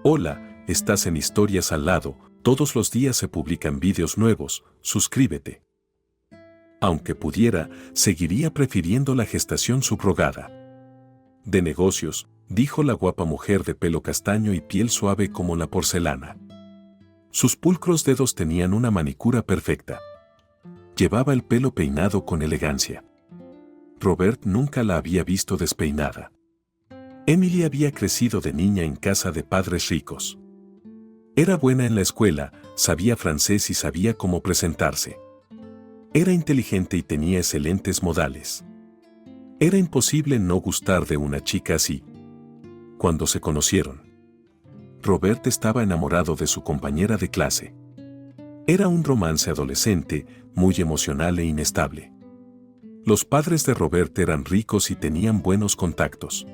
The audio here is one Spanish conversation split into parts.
Hola, estás en Historias al lado, todos los días se publican vídeos nuevos, suscríbete. Aunque pudiera, seguiría prefiriendo la gestación subrogada. De negocios, dijo la guapa mujer de pelo castaño y piel suave como la porcelana. Sus pulcros dedos tenían una manicura perfecta. Llevaba el pelo peinado con elegancia. Robert nunca la había visto despeinada. Emily había crecido de niña en casa de padres ricos. Era buena en la escuela, sabía francés y sabía cómo presentarse. Era inteligente y tenía excelentes modales. Era imposible no gustar de una chica así. Cuando se conocieron, Robert estaba enamorado de su compañera de clase. Era un romance adolescente, muy emocional e inestable. Los padres de Robert eran ricos y tenían buenos contactos.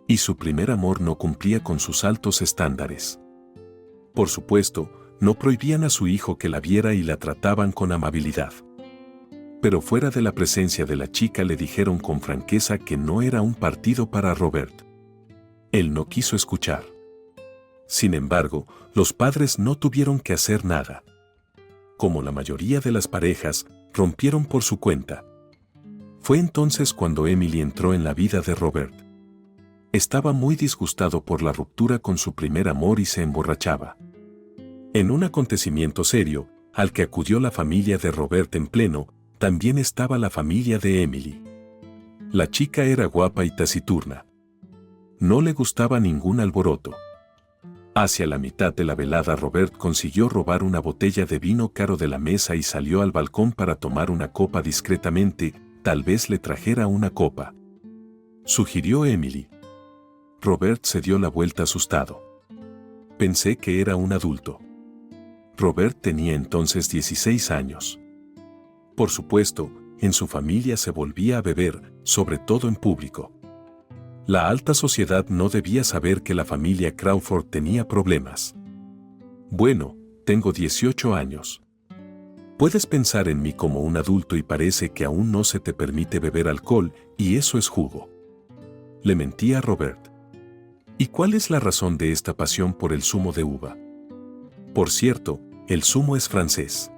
Y su primer amor no cumplía con sus altos estándares. Por supuesto, no prohibían a su hijo que la viera y la trataban con amabilidad. Pero fuera de la presencia de la chica le dijeron con franqueza que no era un partido para Robert. Él no quiso escuchar. Sin embargo, los padres no tuvieron que hacer nada. Como la mayoría de las parejas, rompieron por su cuenta. Fue entonces cuando Emily entró en la vida de Robert. Estaba muy disgustado por la ruptura con su primer amor y se emborrachaba. En un acontecimiento serio, al que acudió la familia de Robert en pleno, también estaba la familia de Emily. La chica era guapa y taciturna. No le gustaba ningún alboroto. Hacia la mitad de la velada Robert consiguió robar una botella de vino caro de la mesa y salió al balcón para tomar una copa discretamente, tal vez le trajera una copa. Sugirió Emily. Robert se dio la vuelta asustado. Pensé que era un adulto. Robert tenía entonces 16 años. Por supuesto, en su familia se volvía a beber, sobre todo en público. La alta sociedad no debía saber que la familia Crawford tenía problemas. Bueno, tengo 18 años. Puedes pensar en mí como un adulto y parece que aún no se te permite beber alcohol, y eso es jugo. Le mentía a Robert. ¿Y cuál es la razón de esta pasión por el zumo de uva? Por cierto, el zumo es francés.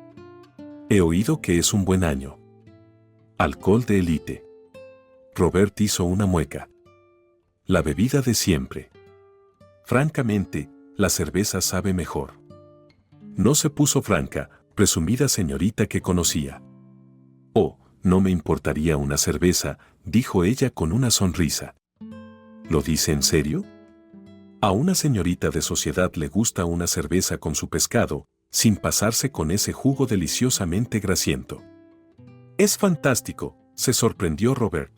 He oído que es un buen año. Alcohol de élite. Robert hizo una mueca. La bebida de siempre. Francamente, la cerveza sabe mejor. No se puso franca, presumida señorita que conocía. Oh, no me importaría una cerveza, dijo ella con una sonrisa. ¿Lo dice en serio? A una señorita de sociedad le gusta una cerveza con su pescado, sin pasarse con ese jugo deliciosamente grasiento. Es fantástico, se sorprendió Robert.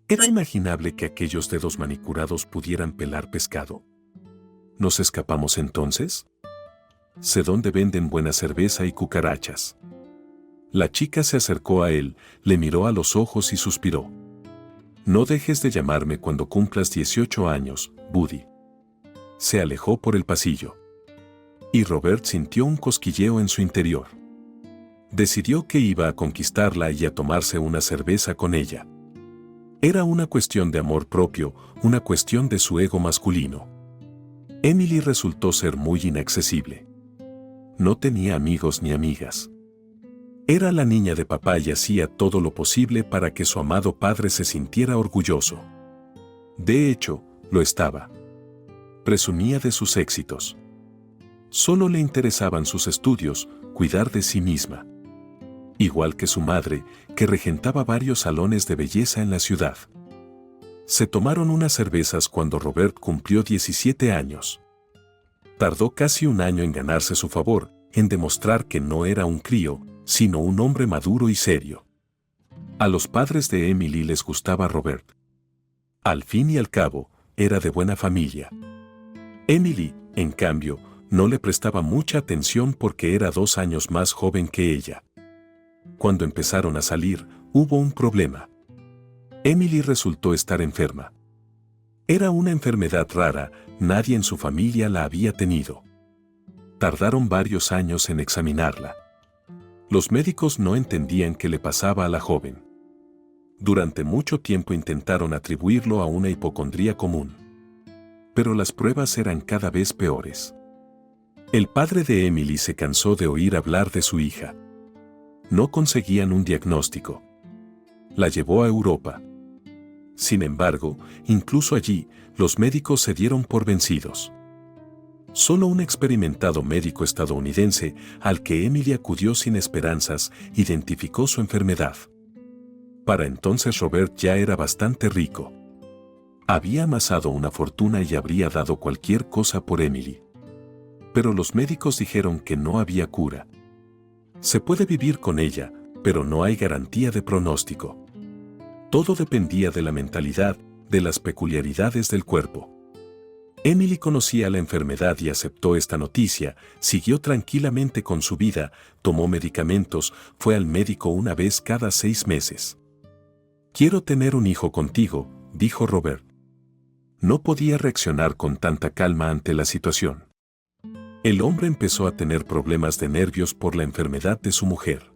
¿Era imaginable que aquellos dedos manicurados pudieran pelar pescado? ¿Nos escapamos entonces? Sé dónde venden buena cerveza y cucarachas. La chica se acercó a él, le miró a los ojos y suspiró. No dejes de llamarme cuando cumplas 18 años, Buddy. Se alejó por el pasillo. Y Robert sintió un cosquilleo en su interior. Decidió que iba a conquistarla y a tomarse una cerveza con ella. Era una cuestión de amor propio, una cuestión de su ego masculino. Emily resultó ser muy inaccesible. No tenía amigos ni amigas. Era la niña de papá y hacía todo lo posible para que su amado padre se sintiera orgulloso. De hecho, lo estaba. Presumía de sus éxitos. Solo le interesaban sus estudios, cuidar de sí misma. Igual que su madre, que regentaba varios salones de belleza en la ciudad. Se tomaron unas cervezas cuando Robert cumplió 17 años. Tardó casi un año en ganarse su favor, en demostrar que no era un crío, sino un hombre maduro y serio. A los padres de Emily les gustaba Robert. Al fin y al cabo, era de buena familia. Emily, en cambio, no le prestaba mucha atención porque era 2 años más joven que ella. Cuando empezaron a salir, hubo un problema. Emily resultó estar enferma. Era una enfermedad rara, nadie en su familia la había tenido. Tardaron varios años en examinarla. Los médicos no entendían qué le pasaba a la joven. Durante mucho tiempo intentaron atribuirlo a una hipocondría común. pero las pruebas eran cada vez peores. El padre de Emily se cansó de oír hablar de su hija. No conseguían un diagnóstico. La llevó a Europa. Sin embargo, incluso allí, los médicos se dieron por vencidos. Solo un experimentado médico estadounidense, al que Emily acudió sin esperanzas, identificó su enfermedad. Para entonces Robert ya era bastante rico. Había amasado una fortuna y habría dado cualquier cosa por Emily. Pero los médicos dijeron que no había cura. Se puede vivir con ella, pero no hay garantía de pronóstico. Todo dependía de la mentalidad, de las peculiaridades del cuerpo. Emily conocía la enfermedad y aceptó esta noticia, siguió tranquilamente con su vida, tomó medicamentos, fue al médico una vez cada 6 meses. «Quiero tener un hijo contigo», dijo Robert. No podía reaccionar con tanta calma ante la situación. El hombre empezó a tener problemas de nervios por la enfermedad de su mujer.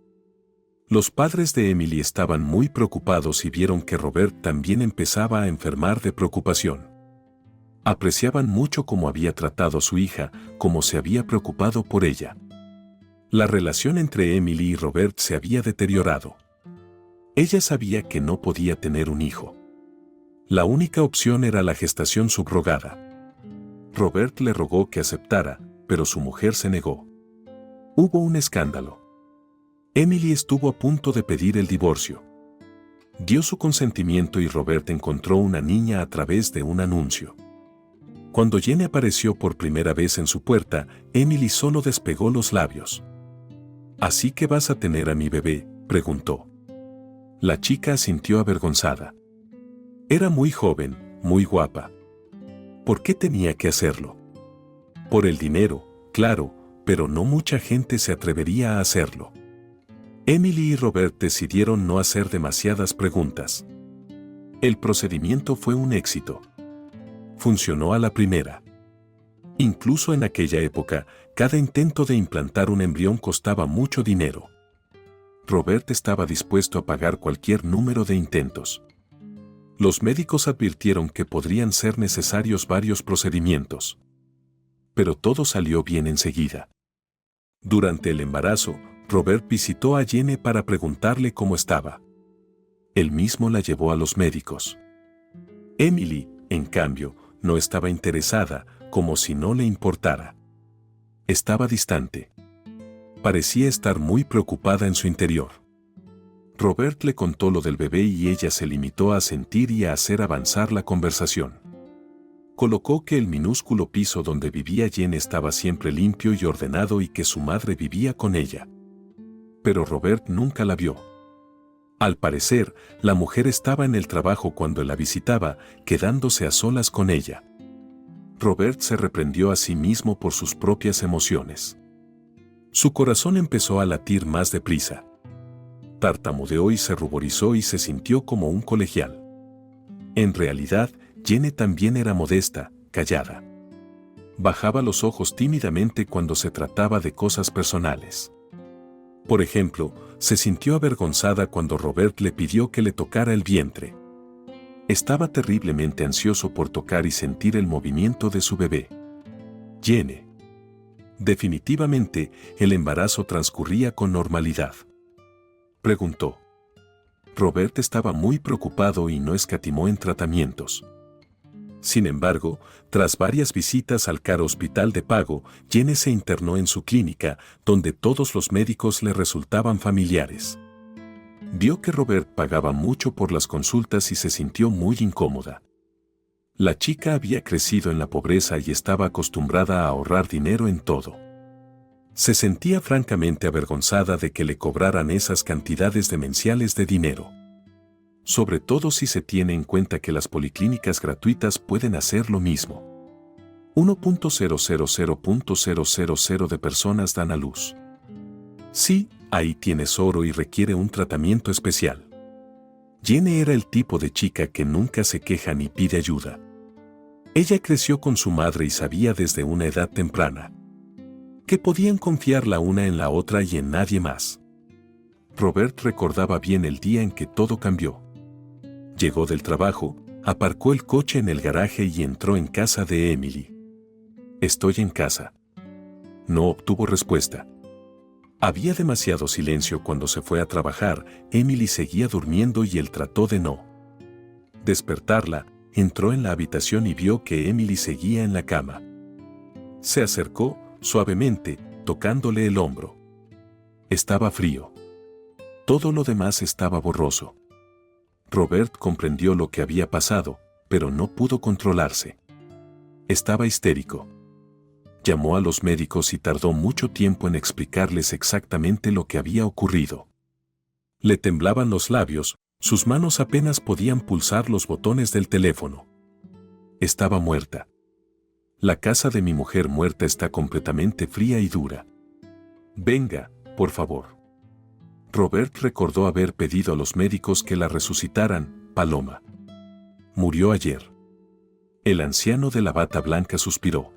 Los padres de Emily estaban muy preocupados y vieron que Robert también empezaba a enfermar de preocupación. Apreciaban mucho cómo había tratado a su hija, cómo se había preocupado por ella. La relación entre Emily y Robert se había deteriorado. Ella sabía que no podía tener un hijo. La única opción era la gestación subrogada. Robert le rogó que aceptara, pero su mujer se negó. Hubo un escándalo. Emily estuvo a punto de pedir el divorcio. Dio su consentimiento y Robert encontró una niña a través de un anuncio. Cuando Jenny apareció por primera vez en su puerta, Emily solo despegó los labios. «¿Así que vas a tener a mi bebé?», preguntó. La chica asintió avergonzada. Era muy joven, muy guapa. ¿Por qué tenía que hacerlo? Por el dinero, claro, pero no mucha gente se atrevería a hacerlo. Emily y Robert decidieron no hacer demasiadas preguntas. El procedimiento fue un éxito. Funcionó a la primera. Incluso en aquella época, cada intento de implantar un embrión costaba mucho dinero. Robert estaba dispuesto a pagar cualquier número de intentos. Los médicos advirtieron que podrían ser necesarios varios procedimientos. Pero todo salió bien enseguida. Durante el embarazo, Robert visitó a Jenny para preguntarle cómo estaba. Él mismo la llevó a los médicos. Emily, en cambio, no estaba interesada, como si no le importara. Estaba distante. Parecía estar muy preocupada en su interior. Robert le contó lo del bebé y ella se limitó a sentir y a hacer avanzar la conversación. Colocó que el minúsculo piso donde vivía Jenny estaba siempre limpio y ordenado y que su madre vivía con ella. Pero Robert nunca la vio. Al parecer, la mujer estaba en el trabajo cuando la visitaba, quedándose a solas con ella. Robert se reprendió a sí mismo por sus propias emociones. Su corazón empezó a latir más deprisa. Tartamudeó y se ruborizó y se sintió como un colegial. En realidad, Jenny también era modesta, callada. Bajaba los ojos tímidamente cuando se trataba de cosas personales. Por ejemplo, se sintió avergonzada cuando Robert le pidió que le tocara el vientre. Estaba terriblemente ansioso por tocar y sentir el movimiento de su bebé. Jenny. Definitivamente, el embarazo transcurría con normalidad. Preguntó. Robert estaba muy preocupado y no escatimó en tratamientos. Sin embargo, tras varias visitas al caro hospital de pago, Jenny se internó en su clínica, donde todos los médicos le resultaban familiares. Vio que Robert pagaba mucho por las consultas y se sintió muy incómoda. La chica había crecido en la pobreza y estaba acostumbrada a ahorrar dinero en todo. Se sentía francamente avergonzada de que le cobraran esas cantidades demenciales de dinero. Sobre todo si se tiene en cuenta que las policlínicas gratuitas pueden hacer lo mismo. 1.000.000 de personas dan a luz. Sí, ahí tienes oro y requiere un tratamiento especial. Jenny era el tipo de chica que nunca se queja ni pide ayuda. Ella creció con su madre y sabía desde una edad temprana que podían confiar la una en la otra y en nadie más. Robert recordaba bien el día en que todo cambió. Llegó del trabajo, aparcó el coche en el garaje y entró en casa de Emily. «Estoy en casa». No obtuvo respuesta. Había demasiado silencio cuando se fue a trabajar. Emily seguía durmiendo y él trató de no despertarla. Entró en la habitación y vio que Emily seguía en la cama. Se acercó, suavemente, tocándole el hombro. Estaba frío. Todo lo demás estaba borroso. Robert comprendió lo que había pasado, pero no pudo controlarse. Estaba histérico. Llamó a los médicos y tardó mucho tiempo en explicarles exactamente lo que había ocurrido. Le temblaban los labios, sus manos apenas podían pulsar los botones del teléfono. Estaba muerta. La casa de mi mujer muerta está completamente fría y dura. Venga, por favor. Robert recordó haber pedido a los médicos que la resucitaran. Paloma murió ayer. El anciano de la bata blanca suspiró.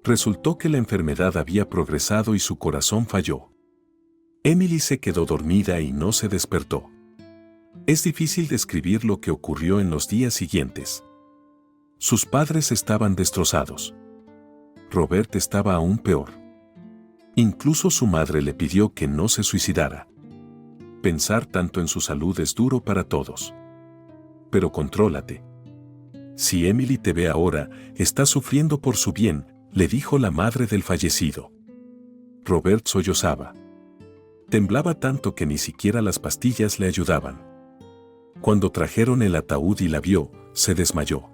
Resultó que la enfermedad había progresado y su corazón falló. Emily se quedó dormida y no se despertó. Es difícil describir lo que ocurrió en los días siguientes. Sus padres estaban destrozados. Robert estaba aún peor. Incluso su madre le pidió que no se suicidara. Pensar tanto en su salud es duro para todos. Pero contrólate. Si Emily te ve ahora, está sufriendo por su bien, le dijo la madre del fallecido. Robert sollozaba. Temblaba tanto que ni siquiera las pastillas le ayudaban. Cuando trajeron el ataúd y la vio, se desmayó.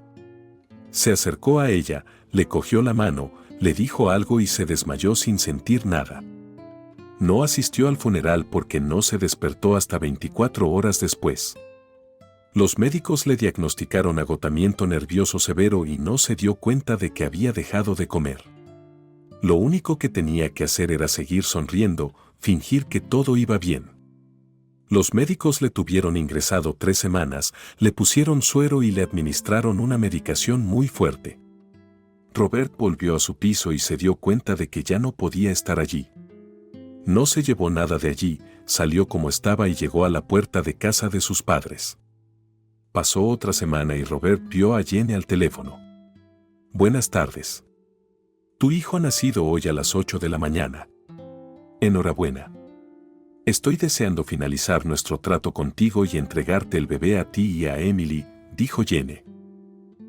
Se acercó a ella, le cogió la mano, le dijo algo y se desmayó sin sentir nada. No asistió al funeral porque no se despertó hasta 24 horas después. Los médicos le diagnosticaron agotamiento nervioso severo y no se dio cuenta de que había dejado de comer. Lo único que tenía que hacer era seguir sonriendo, fingir que todo iba bien. Los médicos le tuvieron ingresado 3 semanas, le pusieron suero y le administraron una medicación muy fuerte. Robert volvió a su piso y se dio cuenta de que ya no podía estar allí. No se llevó nada de allí, salió como estaba y llegó a la puerta de casa de sus padres. Pasó otra semana y Robert vio a Jenny al teléfono. «Buenas tardes. Tu hijo ha nacido hoy a las 8 de la mañana. Enhorabuena. Estoy deseando finalizar nuestro trato contigo y entregarte el bebé a ti y a Emily», dijo Jenny.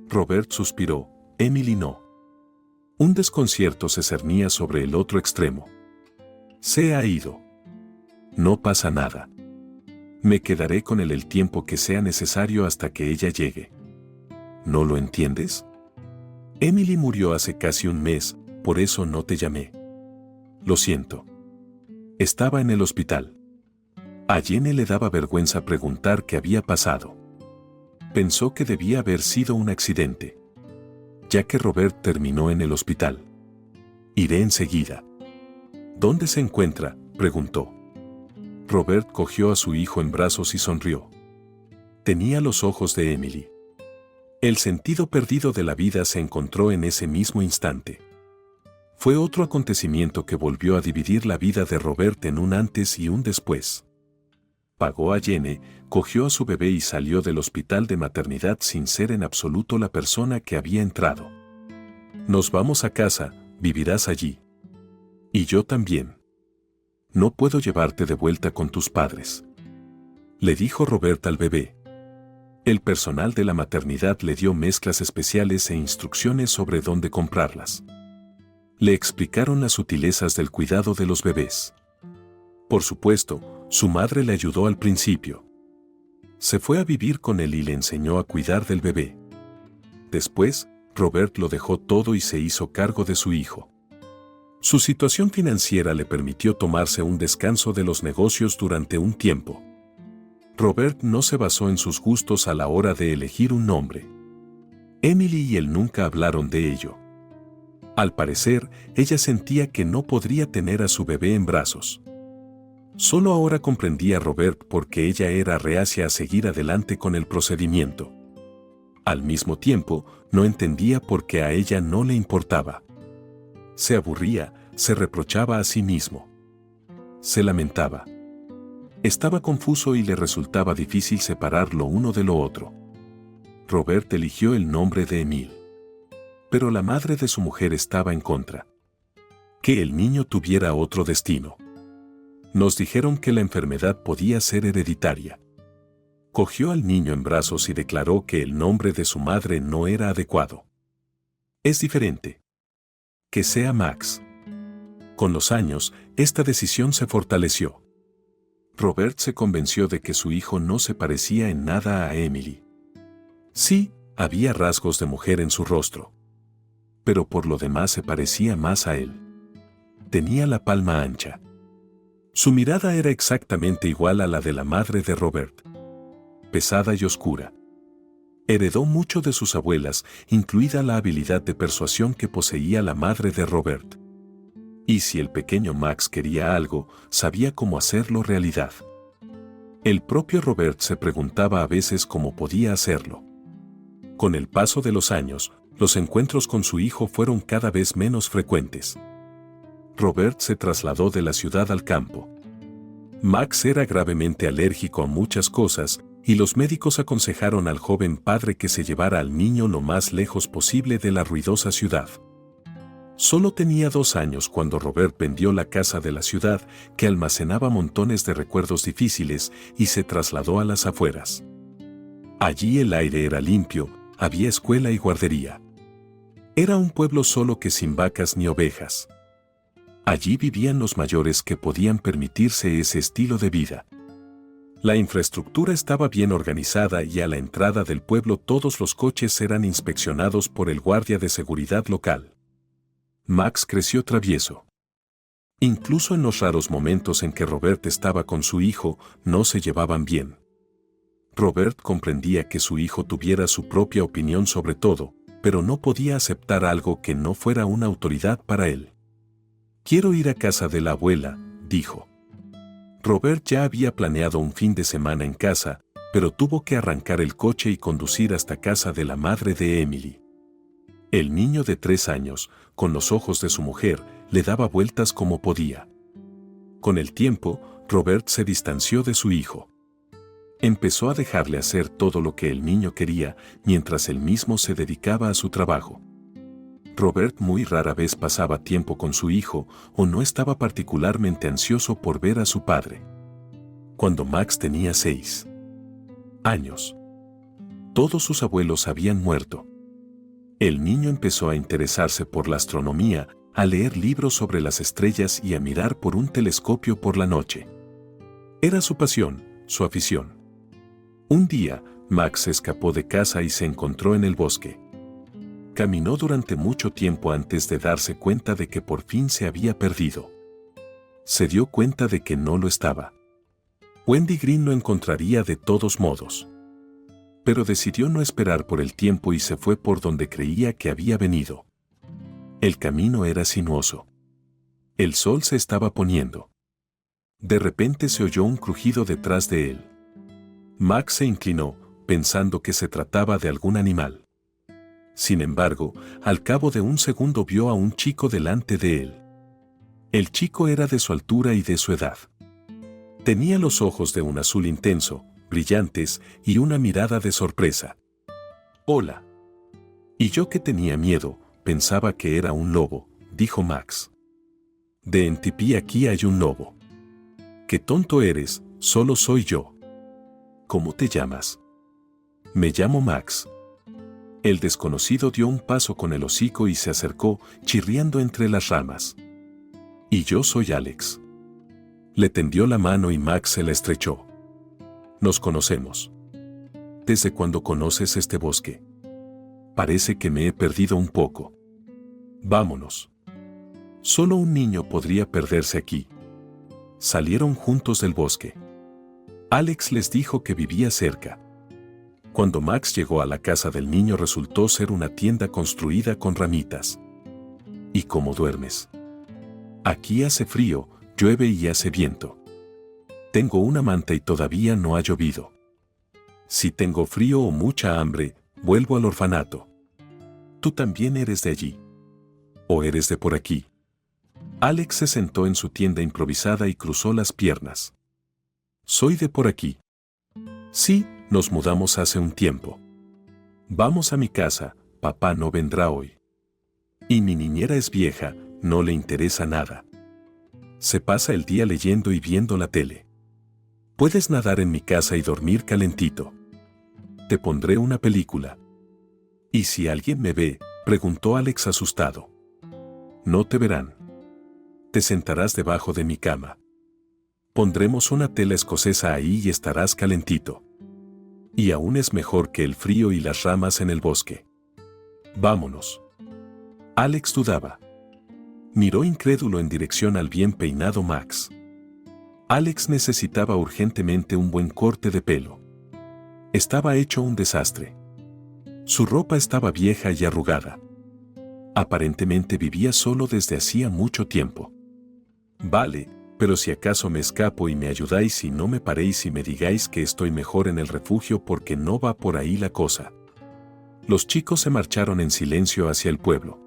Robert suspiró. Emily no. Un desconcierto se cernía sobre el otro extremo. Se ha ido. No pasa nada. Me quedaré con él el tiempo que sea necesario hasta que ella llegue. ¿No lo entiendes? Emily murió hace casi un mes, por eso no te llamé. Lo siento. Estaba en el hospital. A Jenny le daba vergüenza preguntar qué había pasado. Pensó que debía haber sido un accidente. Ya que Robert terminó en el hospital. Iré enseguida. ¿Dónde se encuentra?, preguntó. Robert cogió a su hijo en brazos y sonrió. Tenía los ojos de Emily. El sentido perdido de la vida se encontró en ese mismo instante. Fue otro acontecimiento que volvió a dividir la vida de Robert en un antes y un después. Pagó a Jenny, cogió a su bebé y salió del hospital de maternidad sin ser en absoluto la persona que había entrado. «Nos vamos a casa, vivirás allí. Y yo también. No puedo llevarte de vuelta con tus padres», le dijo Robert al bebé. El personal de la maternidad le dio mezclas especiales e instrucciones sobre dónde comprarlas. Le explicaron las sutilezas del cuidado de los bebés. Por supuesto, su madre le ayudó al principio. Se fue a vivir con él y le enseñó a cuidar del bebé. Después, Robert lo dejó todo y se hizo cargo de su hijo. Su situación financiera le permitió tomarse un descanso de los negocios durante un tiempo. Robert no se basó en sus gustos a la hora de elegir un nombre. Emily y él nunca hablaron de ello. Al parecer, ella sentía que no podría tener a su bebé en brazos. Solo ahora comprendía a Robert por qué ella era reacia a seguir adelante con el procedimiento. Al mismo tiempo, no entendía por qué a ella no le importaba. Se aburría, se reprochaba a sí mismo. Se lamentaba. Estaba confuso y le resultaba difícil separar lo uno de lo otro. Robert eligió el nombre de Emil. Pero la madre de su mujer estaba en contra. Que el niño tuviera otro destino. Nos dijeron que la enfermedad podía ser hereditaria. Cogió al niño en brazos y declaró que el nombre de su madre no era adecuado. Es diferente. Que sea Max. Con los años, esta decisión se fortaleció. Robert se convenció de que su hijo no se parecía en nada a Emily. Sí, había rasgos de mujer en su rostro. Pero por lo demás se parecía más a él. Tenía la palma ancha. Su mirada era exactamente igual a la de la madre de Robert. Pesada y oscura. Heredó mucho de sus abuelas, incluida la habilidad de persuasión que poseía la madre de Robert. Y si el pequeño Max quería algo, sabía cómo hacerlo realidad. El propio Robert se preguntaba a veces cómo podía hacerlo. Con el paso de los años, los encuentros con su hijo fueron cada vez menos frecuentes. Robert se trasladó de la ciudad al campo. Max era gravemente alérgico a muchas cosas, y los médicos aconsejaron al joven padre que se llevara al niño lo más lejos posible de la ruidosa ciudad. Solo tenía 2 años cuando Robert vendió la casa de la ciudad, que almacenaba montones de recuerdos difíciles, y se trasladó a las afueras. Allí el aire era limpio, había escuela y guardería. Era un pueblo solo que sin vacas ni ovejas. Allí vivían los mayores que podían permitirse ese estilo de vida. La infraestructura estaba bien organizada y a la entrada del pueblo todos los coches eran inspeccionados por el guardia de seguridad local. Max creció travieso. Incluso en los raros momentos en que Robert estaba con su hijo, no se llevaban bien. Robert comprendía que su hijo tuviera su propia opinión sobre todo, pero no podía aceptar algo que no fuera una autoridad para él. «Quiero ir a casa de la abuela», dijo. Robert ya había planeado un fin de semana en casa, pero tuvo que arrancar el coche y conducir hasta casa de la madre de Emily. El niño de 3 años, con los ojos de su mujer, le daba vueltas como podía. Con el tiempo, Robert se distanció de su hijo. Empezó a dejarle hacer todo lo que el niño quería, mientras él mismo se dedicaba a su trabajo. Robert muy rara vez pasaba tiempo con su hijo o no estaba particularmente ansioso por ver a su padre. Cuando Max tenía 6 años, todos sus abuelos habían muerto. El niño empezó a interesarse por la astronomía, a leer libros sobre las estrellas y a mirar por un telescopio por la noche. Era su pasión, su afición. Un día, Max se escapó de casa y se encontró en el bosque. Caminó durante mucho tiempo antes de darse cuenta de que por fin se había perdido. Se dio cuenta de que no lo estaba. Wendy Green lo encontraría de todos modos. Pero decidió no esperar por el tiempo y se fue por donde creía que había venido. El camino era sinuoso. El sol se estaba poniendo. De repente se oyó un crujido detrás de él. Max se inclinó, pensando que se trataba de algún animal. Sin embargo, al cabo de un segundo vio a un chico delante de él. El chico era de su altura y de su edad. Tenía los ojos de un azul intenso, brillantes, y una mirada de sorpresa. «Hola». Y yo que tenía miedo, pensaba que era un lobo, dijo Max. «De en tipí aquí hay un lobo». «Qué tonto eres, solo soy yo». «¿Cómo te llamas?» «Me llamo Max». El desconocido dio un paso con el hocico y se acercó, chirriando entre las ramas. «Y yo soy Alex». Le tendió la mano y Max se la estrechó. «Nos conocemos». «¿Desde cuándo conoces este bosque?» «Parece que me he perdido un poco». «Vámonos». Solo un niño podría perderse aquí. Salieron juntos del bosque. Alex les dijo que vivía cerca. Cuando Max llegó a la casa del niño resultó ser una tienda construida con ramitas. «¿Y cómo duermes?» «Aquí hace frío, llueve y hace viento. Tengo una manta y todavía no ha llovido. Si tengo frío o mucha hambre, vuelvo al orfanato». «¿Tú también eres de allí? ¿O eres de por aquí?» Alex se sentó en su tienda improvisada y cruzó las piernas. «Soy de por aquí». «Sí, nos mudamos hace un tiempo». Vamos a mi casa, papá no vendrá hoy. Y mi niñera es vieja, no le interesa nada. Se pasa el día leyendo y viendo la tele. Puedes nadar en mi casa y dormir calentito. Te pondré una película. ¿Y si alguien me ve?, preguntó Alex asustado. No te verán. Te sentarás debajo de mi cama. Pondremos una tela escocesa ahí y estarás calentito. Y aún es mejor que el frío y las ramas en el bosque. Vámonos. Alex dudaba. Miró incrédulo en dirección al bien peinado Max. Alex necesitaba urgentemente un buen corte de pelo. Estaba hecho un desastre. Su ropa estaba vieja y arrugada. Aparentemente vivía solo desde hacía mucho tiempo. Vale, pero si acaso me escapo y me ayudáis y no me paréis y me digáis que estoy mejor en el refugio porque no va por ahí la cosa. Los chicos se marcharon en silencio hacia el pueblo.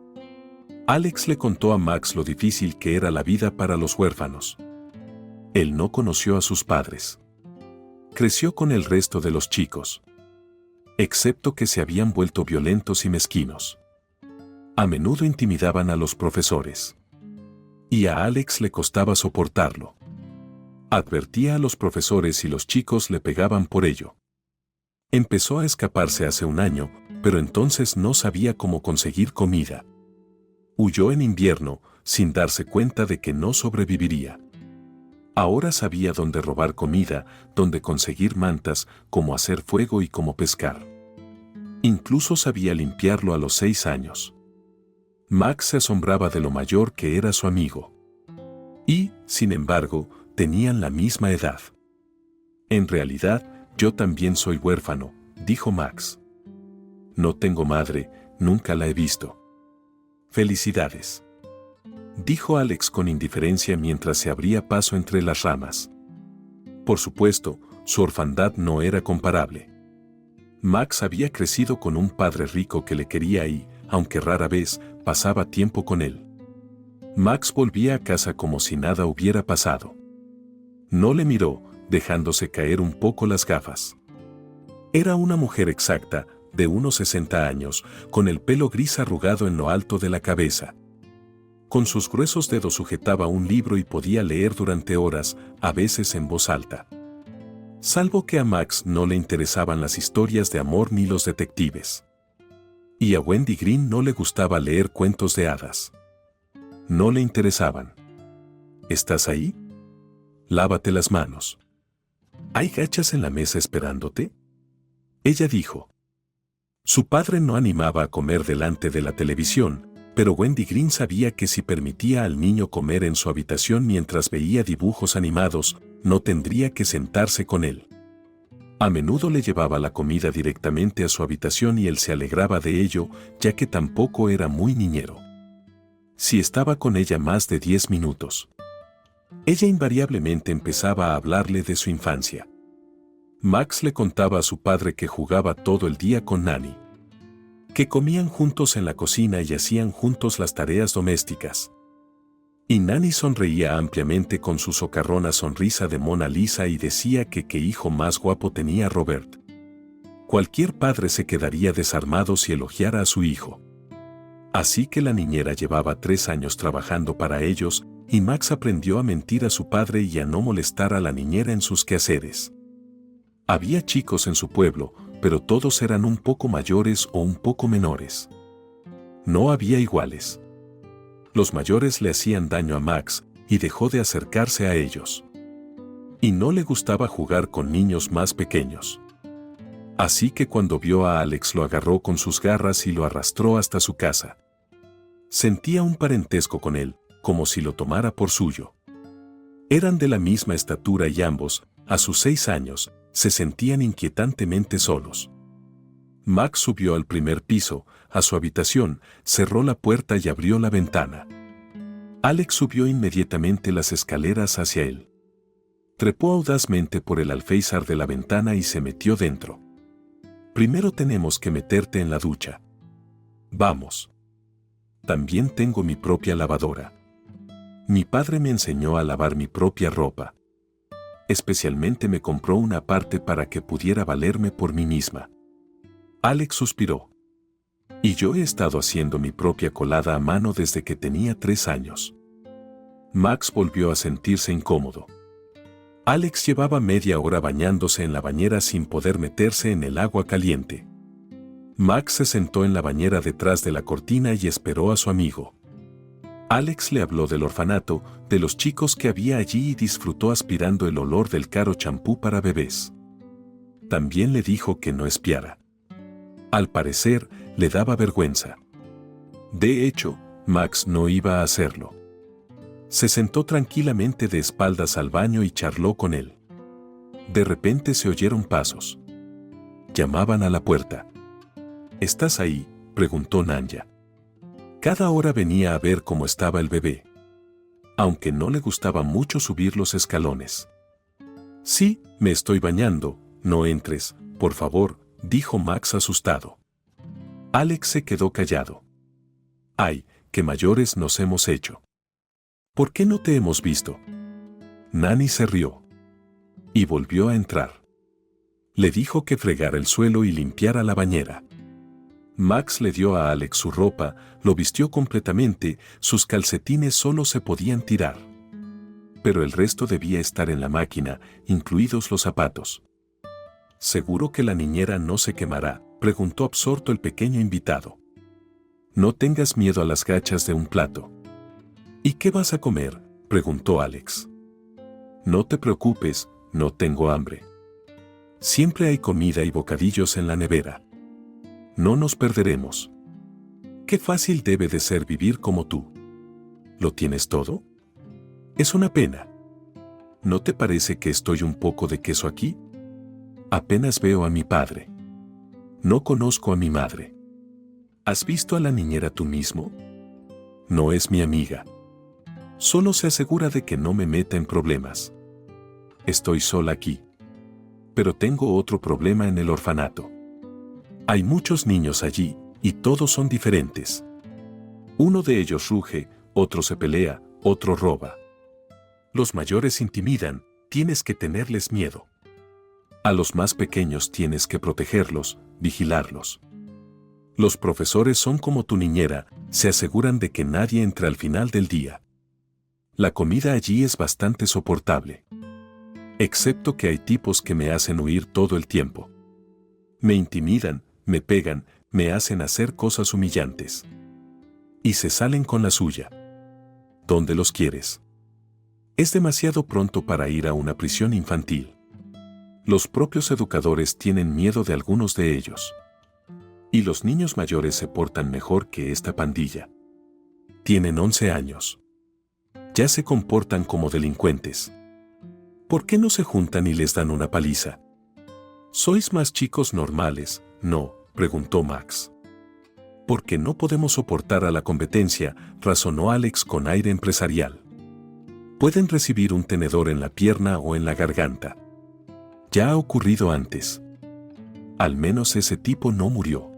Alex le contó a Max lo difícil que era la vida para los huérfanos. Él no conoció a sus padres. Creció con el resto de los chicos. Excepto que se habían vuelto violentos y mezquinos. A menudo intimidaban a los profesores. Y a Alex le costaba soportarlo. Advertía a los profesores y los chicos le pegaban por ello. Empezó a escaparse hace un año, pero entonces no sabía cómo conseguir comida. Huyó en invierno, sin darse cuenta de que no sobreviviría. Ahora sabía dónde robar comida, dónde conseguir mantas, cómo hacer fuego y cómo pescar. Incluso sabía limpiarlo a los 6 años. Max se asombraba de lo mayor que era su amigo. Y, sin embargo, tenían la misma edad. En realidad, yo también soy huérfano, dijo Max. No tengo madre, nunca la he visto. Felicidades, dijo Alex con indiferencia mientras se abría paso entre las ramas. Por supuesto, su orfandad no era comparable. Max había crecido con un padre rico que le quería y, aunque rara vez, pasaba tiempo con él. Max volvía a casa como si nada hubiera pasado. No le miró, dejándose caer un poco las gafas. Era una mujer exacta, de unos 60 años, con el pelo gris arrugado en lo alto de la cabeza. Con sus gruesos dedos sujetaba un libro y podía leer durante horas, a veces en voz alta. Salvo que a Max no le interesaban las historias de amor ni los detectives. Y a Wendy Green no le gustaba leer cuentos de hadas. No le interesaban. ¿Estás ahí? Lávate las manos. ¿Hay gachas en la mesa esperándote? Ella dijo. Su padre no animaba a comer delante de la televisión, pero Wendy Green sabía que si permitía al niño comer en su habitación mientras veía dibujos animados, no tendría que sentarse con él. A menudo le llevaba la comida directamente a su habitación y él se alegraba de ello, ya que tampoco era muy niñero. Si estaba con ella más de 10 minutos, ella invariablemente empezaba a hablarle de su infancia. Max le contaba a su padre que jugaba todo el día con Nanny, que comían juntos en la cocina y hacían juntos las tareas domésticas. Y Nanny sonreía ampliamente con su socarrona sonrisa de Mona Lisa y decía que qué hijo más guapo tenía Robert. Cualquier padre se quedaría desarmado si elogiara a su hijo. Así que la niñera llevaba 3 años trabajando para ellos, y Max aprendió a mentir a su padre y a no molestar a la niñera en sus quehaceres. Había chicos en su pueblo, pero todos eran un poco mayores o un poco menores. No había iguales. Los mayores le hacían daño a Max, y dejó de acercarse a ellos. Y no le gustaba jugar con niños más pequeños. Así que cuando vio a Alex lo agarró con sus garras y lo arrastró hasta su casa. Sentía un parentesco con él, como si lo tomara por suyo. Eran de la misma estatura y ambos, a sus 6 años, se sentían inquietantemente solos. Max subió al primer piso, a su habitación, cerró la puerta y abrió la ventana. Alex subió inmediatamente las escaleras hacia él. Trepó audazmente por el alféizar de la ventana y se metió dentro. Primero tenemos que meterte en la ducha. Vamos. También tengo mi propia lavadora. Mi padre me enseñó a lavar mi propia ropa. Especialmente me compró una parte para que pudiera valerme por mí misma. Alex suspiró. Y yo he estado haciendo mi propia colada a mano desde que tenía 3 años. Max volvió a sentirse incómodo. Alex llevaba media hora bañándose en la bañera sin poder meterse en el agua caliente. Max se sentó en la bañera detrás de la cortina y esperó a su amigo. Alex le habló del orfanato, de los chicos que había allí y disfrutó aspirando el olor del caro champú para bebés. También le dijo que no espiara. Al parecer, le daba vergüenza. De hecho, Max no iba a hacerlo. Se sentó tranquilamente de espaldas al baño y charló con él. De repente se oyeron pasos. Llamaban a la puerta. ¿Estás ahí?, preguntó Nanya. Cada hora venía a ver cómo estaba el bebé. Aunque no le gustaba mucho subir los escalones. Sí, me estoy bañando, no entres, por favor, dijo Max asustado. Alex se quedó callado. Ay, qué mayores nos hemos hecho. ¿Por qué no te hemos visto? Nani se rió. Y volvió a entrar. Le dijo que fregara el suelo y limpiara la bañera. Max le dio a Alex su ropa, lo vistió completamente, sus calcetines solo se podían tirar. Pero el resto debía estar en la máquina, incluidos los zapatos. ¿Seguro que la niñera no se quemará?, preguntó absorto el pequeño invitado. No tengas miedo a las gachas de un plato. ¿Y qué vas a comer?, preguntó Alex. No te preocupes, no tengo hambre. Siempre hay comida y bocadillos en la nevera. No nos perderemos. Qué fácil debe de ser vivir como tú. ¿Lo tienes todo? Es una pena. ¿No te parece que estoy un poco de queso aquí? Apenas veo a mi padre. No conozco a mi madre. ¿Has visto a la niñera tú mismo? No es mi amiga. Solo se asegura de que no me meta en problemas. Estoy sola aquí. Pero tengo otro problema en el orfanato. Hay muchos niños allí, y todos son diferentes. Uno de ellos ruge, otro se pelea, otro roba. Los mayores intimidan, tienes que tenerles miedo. A los más pequeños tienes que protegerlos, vigilarlos. Los profesores son como tu niñera, se aseguran de que nadie entre al final del día. La comida allí es bastante soportable. Excepto que hay tipos que me hacen huir todo el tiempo. Me intimidan, me pegan, me hacen hacer cosas humillantes. Y se salen con la suya. ¿Dónde los quieres? Es demasiado pronto para ir a una prisión infantil. Los propios educadores tienen miedo de algunos de ellos. Y los niños mayores se portan mejor que esta pandilla. Tienen 11 años. Ya se comportan como delincuentes. ¿Por qué no se juntan y les dan una paliza? ¿Sois más chicos normales? No, preguntó Max. Porque no podemos soportar a la competencia, razonó Alex con aire empresarial. Pueden recibir un tenedor en la pierna o en la garganta. Ya ha ocurrido antes. Al menos ese tipo no murió.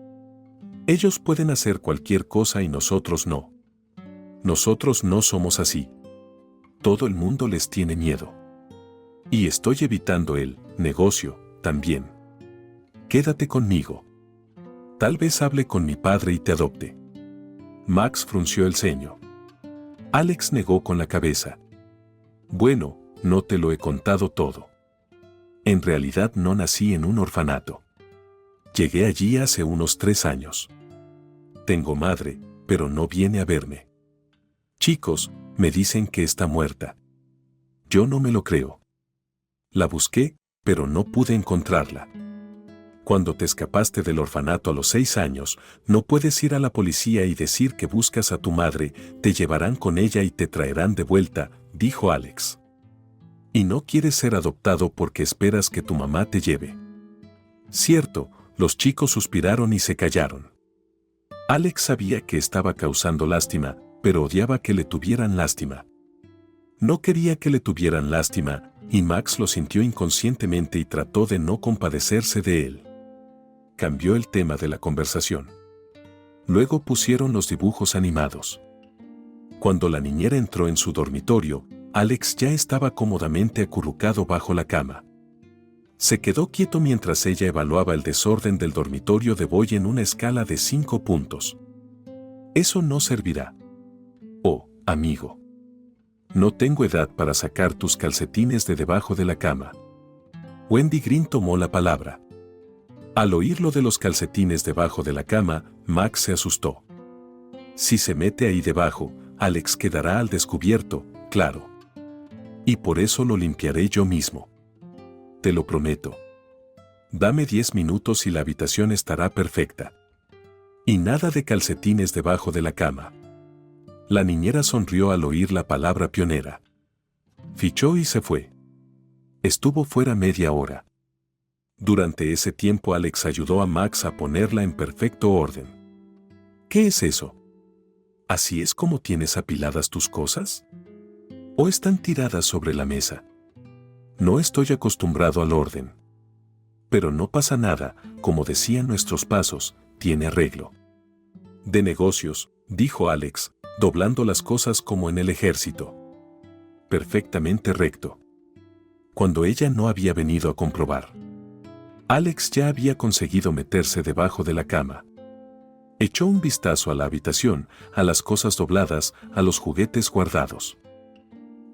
Ellos pueden hacer cualquier cosa y nosotros no. Nosotros no somos así. Todo el mundo les tiene miedo. Y estoy evitando el negocio, también. Quédate conmigo. Tal vez hable con mi padre y te adopte. Max frunció el ceño. Alex negó con la cabeza. Bueno, no te lo he contado todo. En realidad no nací en un orfanato. Llegué allí hace unos 3 años. Tengo madre, pero no viene a verme. Chicos, me dicen que está muerta. Yo no me lo creo. La busqué, pero no pude encontrarla. Cuando te escapaste del orfanato a los 6 años, no puedes ir a la policía y decir que buscas a tu madre, te llevarán con ella y te traerán de vuelta, dijo Alex. Y no quieres ser adoptado porque esperas que tu mamá te lleve. Cierto, los chicos suspiraron y se callaron. Alex sabía que estaba causando lástima, pero odiaba que le tuvieran lástima. No quería que le tuvieran lástima, y Max lo sintió inconscientemente y trató de no compadecerse de él. Cambió el tema de la conversación. Luego pusieron los dibujos animados. Cuando la niñera entró en su dormitorio, Alex ya estaba cómodamente acurrucado bajo la cama. Se quedó quieto mientras ella evaluaba el desorden del dormitorio de Boy en una escala de 5 puntos. Eso no servirá. Oh, amigo. No tengo edad para sacar tus calcetines de debajo de la cama. Wendy Green tomó la palabra. Al oír lo de los calcetines debajo de la cama, Max se asustó. Si se mete ahí debajo, Alex quedará al descubierto, claro. Y por eso lo limpiaré yo mismo. Te lo prometo. Dame 10 minutos y la habitación estará perfecta. Y nada de calcetines debajo de la cama. La niñera sonrió al oír la palabra pionera. Fichó y se fue. Estuvo fuera media hora. Durante ese tiempo Alex ayudó a Max a ponerla en perfecto orden. ¿Qué es eso? ¿Así es como tienes apiladas tus cosas? ¿O están tiradas sobre la mesa? No estoy acostumbrado al orden. Pero no pasa nada, como decían nuestros pasos, tiene arreglo. De negocios, dijo Alex, doblando las cosas como en el ejército. Perfectamente recto. Cuando ella no había venido a comprobar. Alex ya había conseguido meterse debajo de la cama. Echó un vistazo a la habitación, a las cosas dobladas, a los juguetes guardados.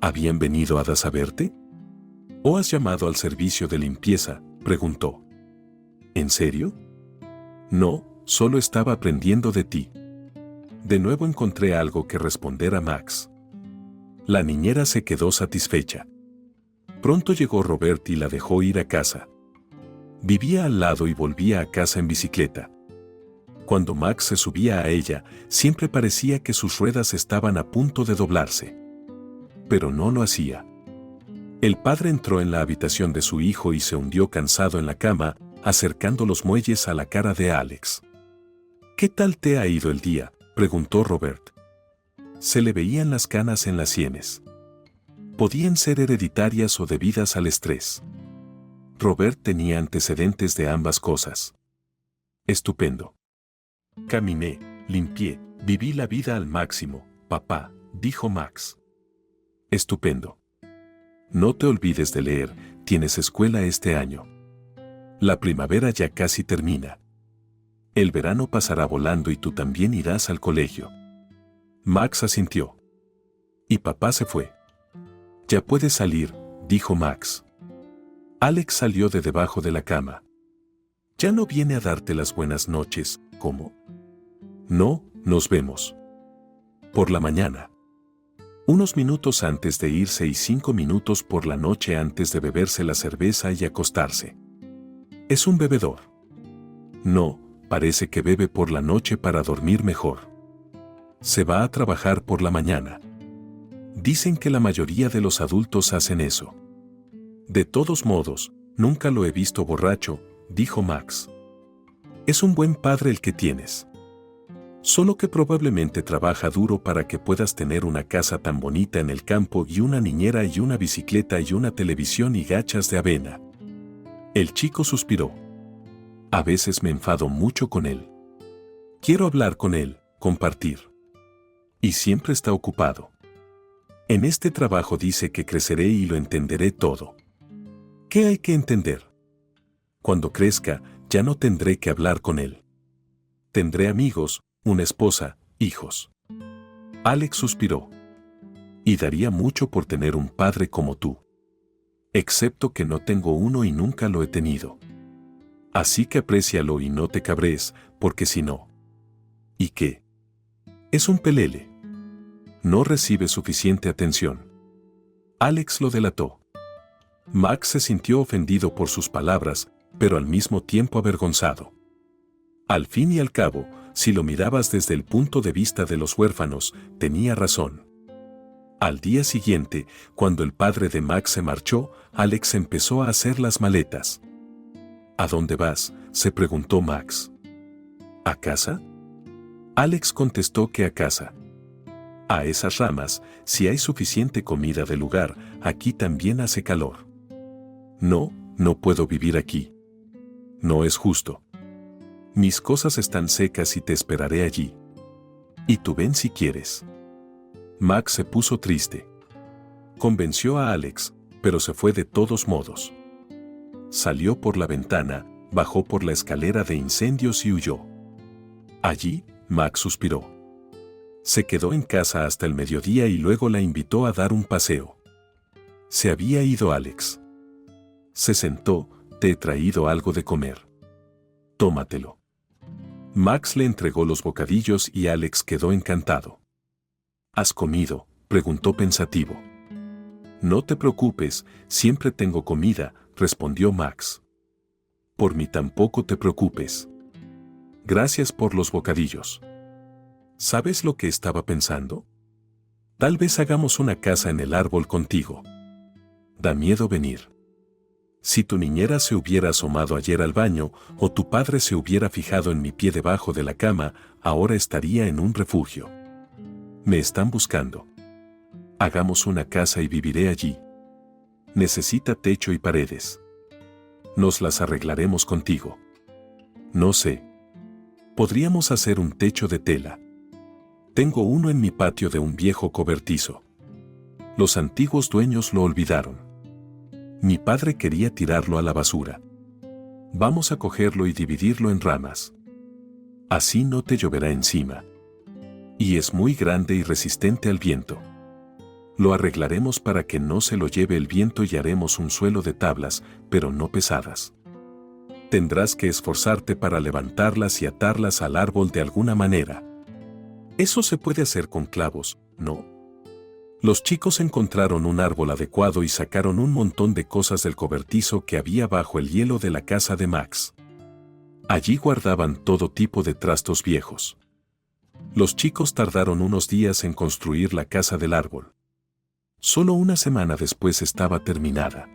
¿Habían venido hadas a verte? ¿O has llamado al servicio de limpieza?, preguntó. ¿En serio? No, solo estaba aprendiendo de ti. De nuevo encontré algo que responder a Max. La niñera se quedó satisfecha. Pronto llegó Robert y la dejó ir a casa. Vivía al lado y volvía a casa en bicicleta. Cuando Max se subía a ella, siempre parecía que sus ruedas estaban a punto de doblarse. Pero no lo hacía. El padre entró en la habitación de su hijo y se hundió cansado en la cama, acercando los muelles a la cara de Alex. ¿Qué tal te ha ido el día?, preguntó Robert. Se le veían las canas en las sienes. Podían ser hereditarias o debidas al estrés. Robert tenía antecedentes de ambas cosas. Estupendo. Caminé, limpié, viví la vida al máximo, papá, dijo Max. Estupendo. No te olvides de leer, tienes escuela este año. La primavera ya casi termina. El verano pasará volando y tú también irás al colegio. Max asintió. Y papá se fue. Ya puedes salir, dijo Max. Alex salió de debajo de la cama. Ya no viene a darte las buenas noches, ¿cómo? No, nos vemos. Por la mañana. Unos minutos antes de irse y 5 minutos por la noche antes de beberse la cerveza y acostarse. Es un bebedor. No, parece que bebe por la noche para dormir mejor. Se va a trabajar por la mañana. Dicen que la mayoría de los adultos hacen eso. De todos modos, nunca lo he visto borracho, dijo Max. Es un buen padre el que tienes. Solo que probablemente trabaja duro para que puedas tener una casa tan bonita en el campo y una niñera y una bicicleta y una televisión y gachas de avena. El chico suspiró. A veces me enfado mucho con él. Quiero hablar con él, compartir. Y siempre está ocupado. En este trabajo dice que creceré y lo entenderé todo. ¿Qué hay que entender? Cuando crezca, ya no tendré que hablar con él. Tendré amigos, una esposa, hijos. Alex suspiró. Y daría mucho por tener un padre como tú. Excepto que no tengo uno y nunca lo he tenido. Así que aprécialo y no te cabres, porque si no. ¿Y qué? Es un pelele. No recibe suficiente atención. Alex lo delató. Max se sintió ofendido por sus palabras, pero al mismo tiempo avergonzado. Al fin y al cabo, si lo mirabas desde el punto de vista de los huérfanos, tenía razón. Al día siguiente, cuando el padre de Max se marchó, Alex empezó a hacer las maletas. ¿A dónde vas?, se preguntó Max. ¿A casa? Alex contestó que a casa. A esas ramas, si hay suficiente comida del lugar, aquí también hace calor. No, no puedo vivir aquí. No es justo. Mis cosas están secas y te esperaré allí. Y tú ven si quieres. Max se puso triste. Convenció a Alex, pero se fue de todos modos. Salió por la ventana, bajó por la escalera de incendios y huyó. Allí, Max suspiró. Se quedó en casa hasta el mediodía y luego la invitó a dar un paseo. Se había ido Alex. Se sentó, te he traído algo de comer. Tómatelo. Max le entregó los bocadillos y Alex quedó encantado. ¿Has comido?, preguntó pensativo. No te preocupes, siempre tengo comida, respondió Max. Por mí tampoco te preocupes. Gracias por los bocadillos. ¿Sabes lo que estaba pensando? Tal vez hagamos una casa en el árbol contigo. Da miedo venir. Si tu niñera se hubiera asomado ayer al baño o tu padre se hubiera fijado en mi pie debajo de la cama, ahora estaría en un refugio. Me están buscando. Hagamos una casa y viviré allí. Necesita techo y paredes. Nos las arreglaremos contigo. No sé. Podríamos hacer un techo de tela. Tengo uno en mi patio de un viejo cobertizo. Los antiguos dueños lo olvidaron. Mi padre quería tirarlo a la basura. Vamos a cogerlo y dividirlo en ramas. Así no te lloverá encima. Y es muy grande y resistente al viento. Lo arreglaremos para que no se lo lleve el viento y haremos un suelo de tablas, pero no pesadas. Tendrás que esforzarte para levantarlas y atarlas al árbol de alguna manera. Eso se puede hacer con clavos, ¿no? Los chicos encontraron un árbol adecuado y sacaron un montón de cosas del cobertizo que había bajo el hielo de la casa de Max. Allí guardaban todo tipo de trastos viejos. Los chicos tardaron unos días en construir la casa del árbol. Solo una semana después estaba terminada.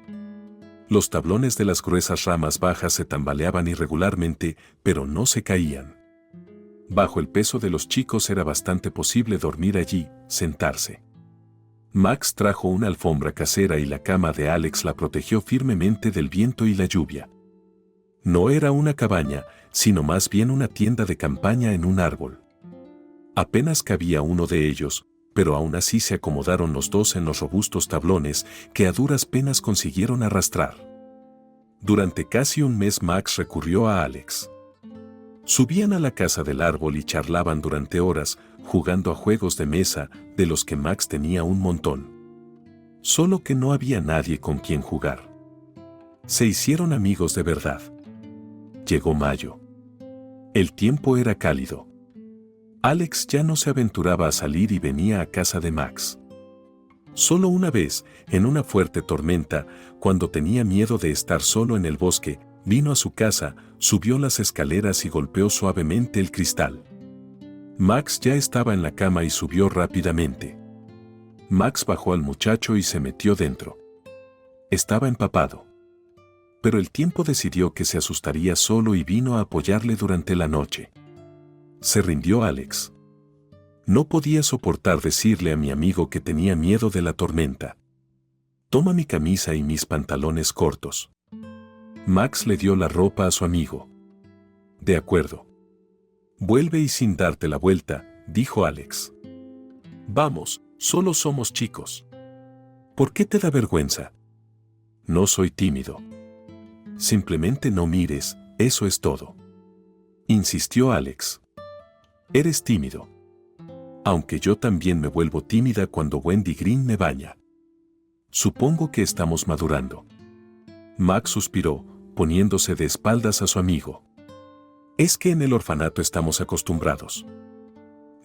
Los tablones de las gruesas ramas bajas se tambaleaban irregularmente, pero no se caían. Bajo el peso de los chicos era bastante posible dormir allí, sentarse. Max trajo una alfombra casera y la cama de Alex la protegió firmemente del viento y la lluvia. No era una cabaña, sino más bien una tienda de campaña en un árbol. Apenas cabía uno de ellos, pero aún así se acomodaron los dos en los robustos tablones que a duras penas consiguieron arrastrar. Durante casi un mes Max recurrió a Alex. Subían a la casa del árbol y charlaban durante horas, jugando a juegos de mesa, de los que Max tenía un montón. Solo que no había nadie con quien jugar. Se hicieron amigos de verdad. Llegó mayo. El tiempo era cálido. Alex ya no se aventuraba a salir y venía a casa de Max. Solo una vez, en una fuerte tormenta, cuando tenía miedo de estar solo en el bosque, vino a su casa, subió las escaleras y golpeó suavemente el cristal. Max ya estaba en la cama y subió rápidamente. Max bajó al muchacho y se metió dentro. Estaba empapado. Pero el tiempo decidió que se asustaría solo y vino a apoyarle durante la noche. Se rindió Alex. No podía soportar decirle a mi amigo que tenía miedo de la tormenta. Toma mi camisa y mis pantalones cortos. Max le dio la ropa a su amigo. De acuerdo. Vuelve y sin darte la vuelta, dijo Alex. Vamos, solo somos chicos. ¿Por qué te da vergüenza? No soy tímido. Simplemente no mires, eso es todo. Insistió Alex. Eres tímido. Aunque yo también me vuelvo tímida cuando Wendy Green me baña. Supongo que estamos madurando. Max suspiró, poniéndose de espaldas a su amigo. Es que en el orfanato estamos acostumbrados.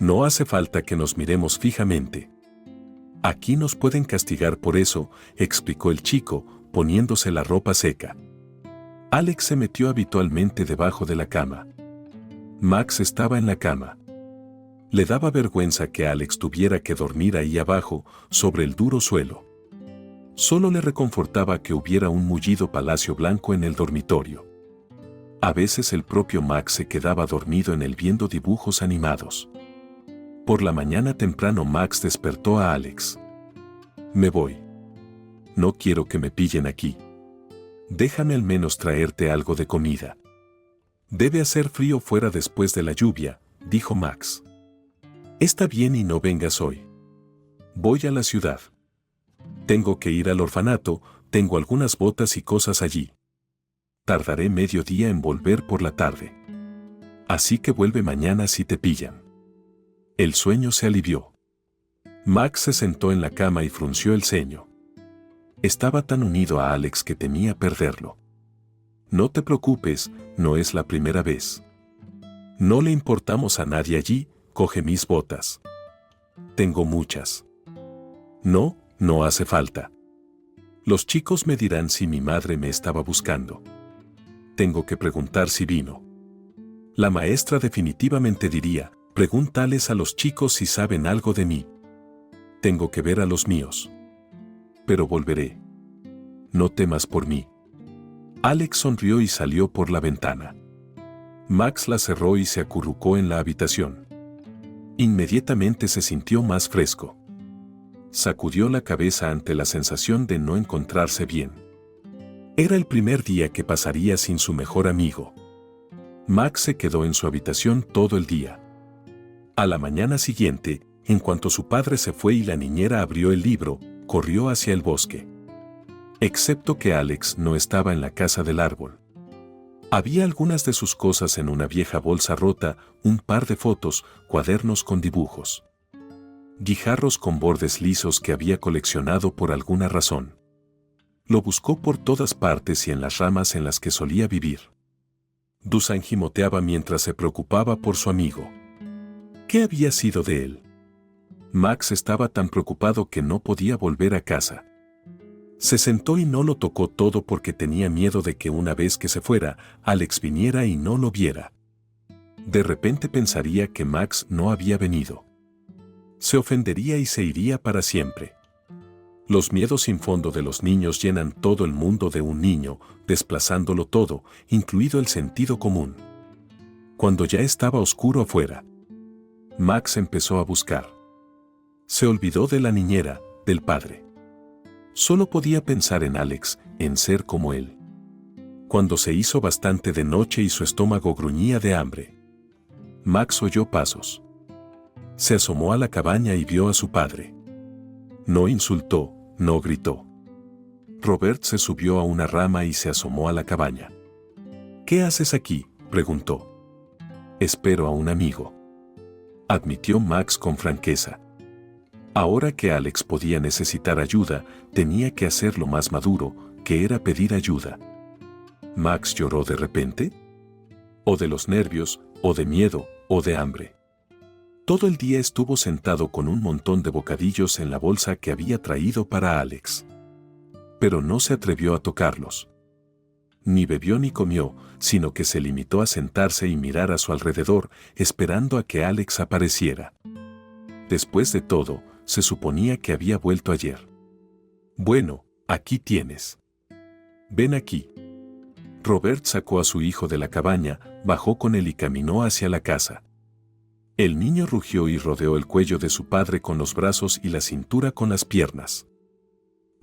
No hace falta que nos miremos fijamente. Aquí nos pueden castigar por eso, explicó el chico, poniéndose la ropa seca. Alex se metió habitualmente debajo de la cama. Max estaba en la cama. Le daba vergüenza que Alex tuviera que dormir ahí abajo, sobre el duro suelo. Solo le reconfortaba que hubiera un mullido palacio blanco en el dormitorio. A veces el propio Max se quedaba dormido en él viendo dibujos animados. Por la mañana temprano Max despertó a Alex. Me voy. No quiero que me pillen aquí. Déjame al menos traerte algo de comida. Debe hacer frío fuera después de la lluvia, dijo Max. Está bien y no vengas hoy. Voy a la ciudad. Tengo que ir al orfanato, tengo algunas botas y cosas allí. Tardaré medio día en volver por la tarde. Así que vuelve mañana si te pillan. El sueño se alivió. Max se sentó en la cama y frunció el ceño. Estaba tan unido a Alex que temía perderlo. No te preocupes, no es la primera vez. No le importamos a nadie allí, coge mis botas. Tengo muchas. No, no hace falta. Los chicos me dirán si mi madre me estaba buscando. Tengo que preguntar si vino. La maestra definitivamente diría, pregúntales a los chicos si saben algo de mí. Tengo que ver a los míos. Pero volveré. No temas por mí. Alex sonrió y salió por la ventana. Max la cerró y se acurrucó en la habitación. Inmediatamente se sintió más fresco. Sacudió la cabeza ante la sensación de no encontrarse bien. Era el primer día que pasaría sin su mejor amigo. Max se quedó en su habitación todo el día. A la mañana siguiente, en cuanto su padre se fue y la niñera abrió el libro, corrió hacia el bosque. Excepto que Alex no estaba en la casa del árbol. Había algunas de sus cosas en una vieja bolsa rota, un par de fotos, cuadernos con dibujos. Guijarros con bordes lisos que había coleccionado por alguna razón. Lo buscó por todas partes y en las ramas en las que solía vivir. Dusan gimoteaba mientras se preocupaba por su amigo. ¿Qué había sido de él? Max estaba tan preocupado que no podía volver a casa. Se sentó y no lo tocó todo porque tenía miedo de que una vez que se fuera, Alex viniera y no lo viera. De repente pensaría que Max no había venido. Se ofendería y se iría para siempre. Los miedos sin fondo de los niños llenan todo el mundo de un niño, desplazándolo todo, incluido el sentido común. Cuando ya estaba oscuro afuera, Max empezó a buscar. Se olvidó de la niñera, del padre. Solo podía pensar en Alex, en ser como él. Cuando se hizo bastante de noche y su estómago gruñía de hambre, Max oyó pasos. Se asomó a la cabaña y vio a su padre. No insultó, no gritó. Robert se subió a una rama y se asomó a la cabaña. ¿Qué haces aquí?, preguntó. Espero a un amigo, admitió Max con franqueza. Ahora que Alex podía necesitar ayuda, tenía que hacerlo más maduro, que era pedir ayuda. ¿Max lloró de repente? ¿O de los nervios, o de miedo, o de hambre? Todo el día estuvo sentado con un montón de bocadillos en la bolsa que había traído para Alex. Pero no se atrevió a tocarlos. Ni bebió ni comió, sino que se limitó a sentarse y mirar a su alrededor, esperando a que Alex apareciera. Después de todo, se suponía que había vuelto ayer. Bueno, aquí tienes. Ven aquí. Robert sacó a su hijo de la cabaña, bajó con él y caminó hacia la casa. El niño rugió y rodeó el cuello de su padre con los brazos y la cintura con las piernas.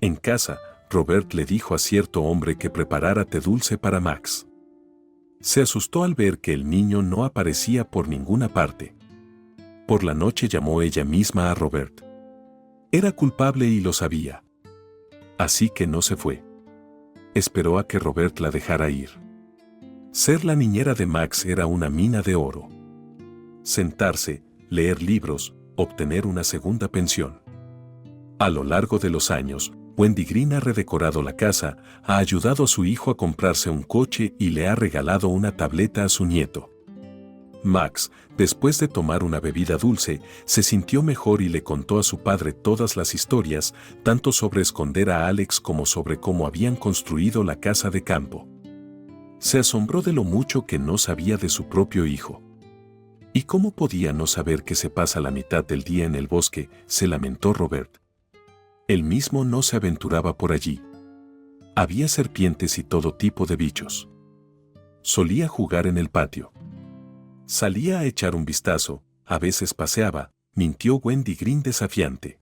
En casa, Robert le dijo a cierto hombre que preparara té dulce para Max. Se asustó al ver que el niño no aparecía por ninguna parte. Por la noche llamó ella misma a Robert. Era culpable y lo sabía. Así que no se fue. Esperó a que Robert la dejara ir. Ser la niñera de Max era una mina de oro. Sentarse, leer libros, obtener una segunda pensión. A lo largo de los años, Wendy Green ha redecorado la casa, ha ayudado a su hijo a comprarse un coche y le ha regalado una tableta a su nieto. Max, después de tomar una bebida dulce, se sintió mejor y le contó a su padre todas las historias, tanto sobre esconder a Alex como sobre cómo habían construido la casa de campo. Se asombró de lo mucho que no sabía de su propio hijo. ¿Y cómo podía no saber que se pasa la mitad del día en el bosque?, se lamentó Robert. Él mismo no se aventuraba por allí. Había serpientes y todo tipo de bichos. Solía jugar en el patio. Salía a echar un vistazo, a veces paseaba, mintió Wendy Green desafiante.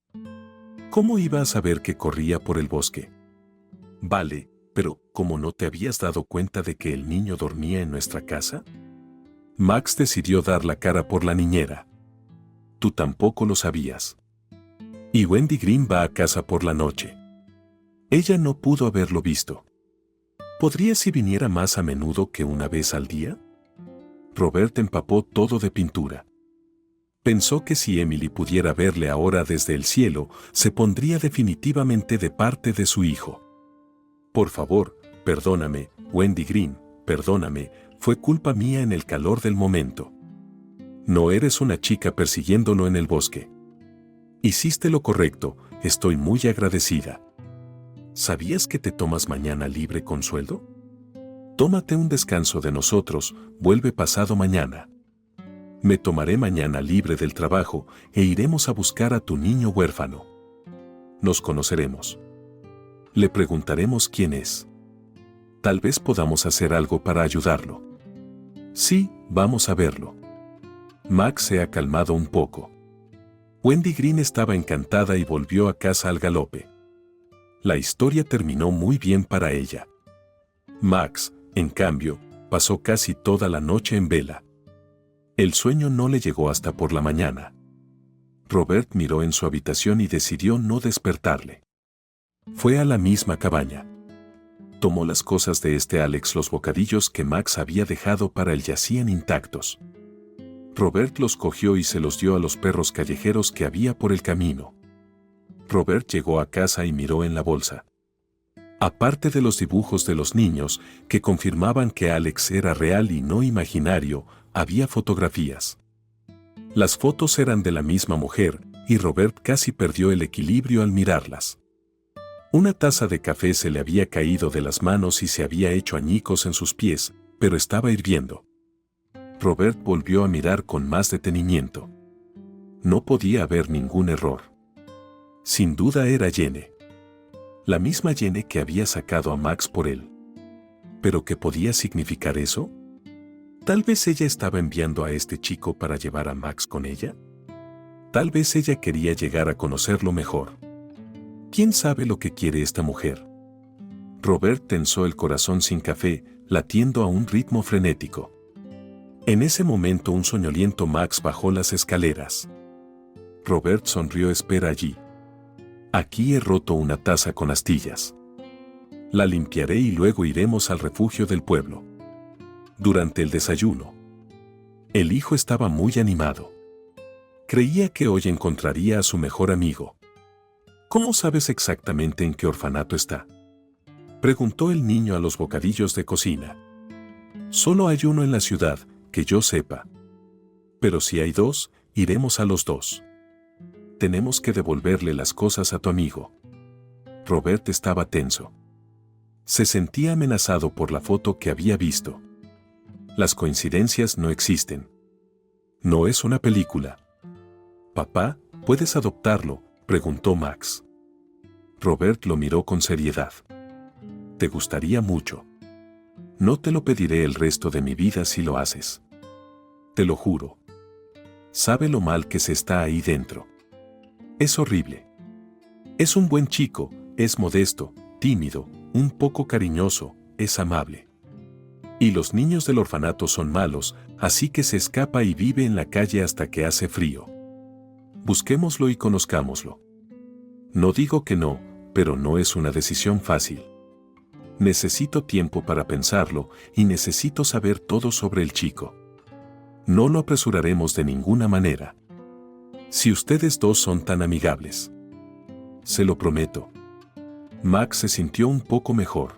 ¿Cómo iba a saber que corría por el bosque? Vale, pero ¿cómo no te habías dado cuenta de que el niño dormía en nuestra casa? Max decidió dar la cara por la niñera. Tú tampoco lo sabías. Y Wendy Green va a casa por la noche. Ella no pudo haberlo visto. ¿Podría si viniera más a menudo que una vez al día? Robert empapó todo de pintura. Pensó que si Emily pudiera verle ahora desde el cielo, se pondría definitivamente de parte de su hijo. Por favor, perdóname, Wendy Green, perdóname, fue culpa mía en el calor del momento. No eres una chica persiguiéndolo en el bosque. Hiciste lo correcto, estoy muy agradecida. ¿Sabías que te tomas mañana libre con sueldo? Tómate un descanso de nosotros, vuelve pasado mañana. Me tomaré mañana libre del trabajo e iremos a buscar a tu niño huérfano. Nos conoceremos. Le preguntaremos quién es. Tal vez podamos hacer algo para ayudarlo. Sí, vamos a verlo. Max se ha calmado un poco. Wendy Green estaba encantada y volvió a casa al galope. La historia terminó muy bien para ella. Max, en cambio, pasó casi toda la noche en vela. El sueño no le llegó hasta por la mañana. Robert miró en su habitación y decidió no despertarle. Fue a la misma cabaña. Tomó las cosas de Alex, los bocadillos que Max había dejado para él yacían intactos. Robert los cogió y se los dio a los perros callejeros que había por el camino. Robert llegó a casa y miró en la bolsa. Aparte de los dibujos de los niños que confirmaban que Alex era real y no imaginario, había fotografías. Las fotos eran de la misma mujer y Robert casi perdió el equilibrio al mirarlas. Una taza de café se le había caído de las manos y se había hecho añicos en sus pies, pero estaba hirviendo. Robert volvió a mirar con más detenimiento. No podía haber ningún error. Sin duda era Jenny. La misma Jenny que había sacado a Max por él. ¿Pero qué podía significar eso? Tal vez ella estaba enviando a este chico para llevar a Max con ella. Tal vez ella quería llegar a conocerlo mejor. ¿Quién sabe lo que quiere esta mujer? Robert tensó el corazón sin café, latiendo a un ritmo frenético. En ese momento un soñoliento Max bajó las escaleras. Robert sonrió. Espera allí. Aquí he roto una taza con astillas. La limpiaré y luego iremos al refugio del pueblo. Durante el desayuno, el hijo estaba muy animado. Creía que hoy encontraría a su mejor amigo. ¿Cómo sabes exactamente en qué orfanato está?, preguntó el niño a los bocadillos de cocina. Solo hay uno en la ciudad, que yo sepa. Pero si hay dos, iremos a los dos. Tenemos que devolverle las cosas a tu amigo. Robert estaba tenso. Se sentía amenazado por la foto que había visto. Las coincidencias no existen. No es una película. Papá, ¿puedes adoptarlo?, preguntó Max. Robert lo miró con seriedad. Te gustaría mucho. No te lo pediré el resto de mi vida si lo haces. Te lo juro. Sabe lo mal que se está ahí dentro. Es horrible. Es un buen chico, es modesto, tímido, un poco cariñoso, es amable. Y los niños del orfanato son malos, así que se escapa y vive en la calle hasta que hace frío. Busquémoslo y conozcámoslo. No digo que no, pero no es una decisión fácil. Necesito tiempo para pensarlo y necesito saber todo sobre el chico. No lo apresuraremos de ninguna manera. Si ustedes dos son tan amigables. Se lo prometo. Max se sintió un poco mejor.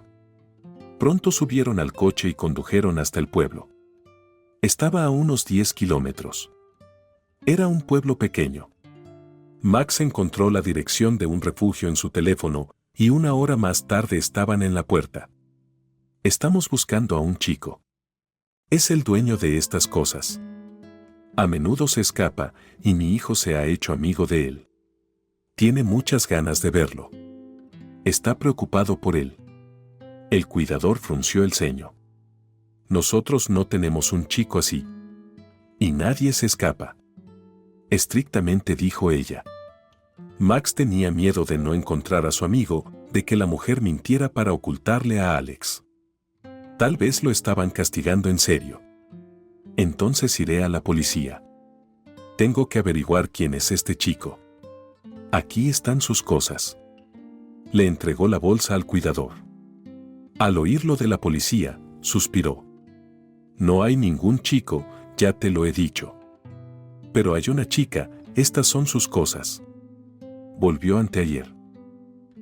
Pronto subieron al coche y condujeron hasta el pueblo. Estaba a unos 10 kilómetros. Era un pueblo pequeño. Max encontró la dirección de un refugio en su teléfono y una hora más tarde estaban en la puerta. Estamos buscando a un chico. Es el dueño de estas cosas. A menudo se escapa y mi hijo se ha hecho amigo de él. Tiene muchas ganas de verlo. Está preocupado por él. El cuidador frunció el ceño. Nosotros no tenemos un chico así. Y nadie se escapa. Estrictamente dijo ella. Max tenía miedo de no encontrar a su amigo, de que la mujer mintiera para ocultarle a Alex. Tal vez lo estaban castigando en serio. Entonces iré a la policía. Tengo que averiguar quién es este chico. Aquí están sus cosas. Le entregó la bolsa al cuidador. Al oír lo de la policía, suspiró. No hay ningún chico, ya te lo he dicho. Pero hay una chica, estas son sus cosas. Volvió anteayer.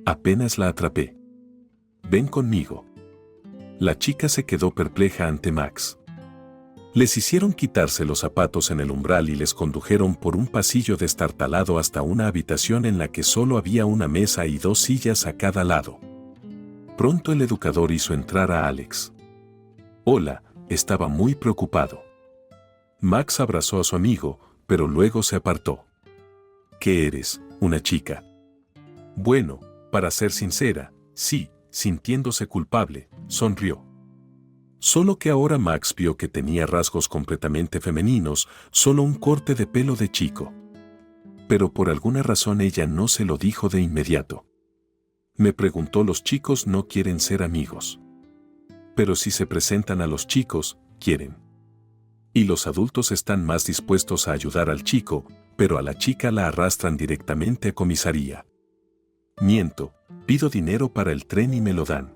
Apenas la atrapé. Ven conmigo. La chica se quedó perpleja ante Max. Les hicieron quitarse los zapatos en el umbral y les condujeron por un pasillo destartalado hasta una habitación en la que solo había una mesa y 2 sillas a cada lado. Pronto el educador hizo entrar a Alex. Hola, estaba muy preocupado. Max abrazó a su amigo, pero luego se apartó. ¿Qué eres, una chica? Bueno, para ser sincera, sí, sintiéndose culpable, sonrió. Solo que ahora Max vio que tenía rasgos completamente femeninos, solo un corte de pelo de chico. Pero por alguna razón ella no se lo dijo de inmediato. Me preguntó, los chicos no quieren ser amigos. Pero si se presentan a los chicos, quieren. Y los adultos están más dispuestos a ayudar al chico, pero a la chica la arrastran directamente a comisaría. Miento, pido dinero para el tren y me lo dan.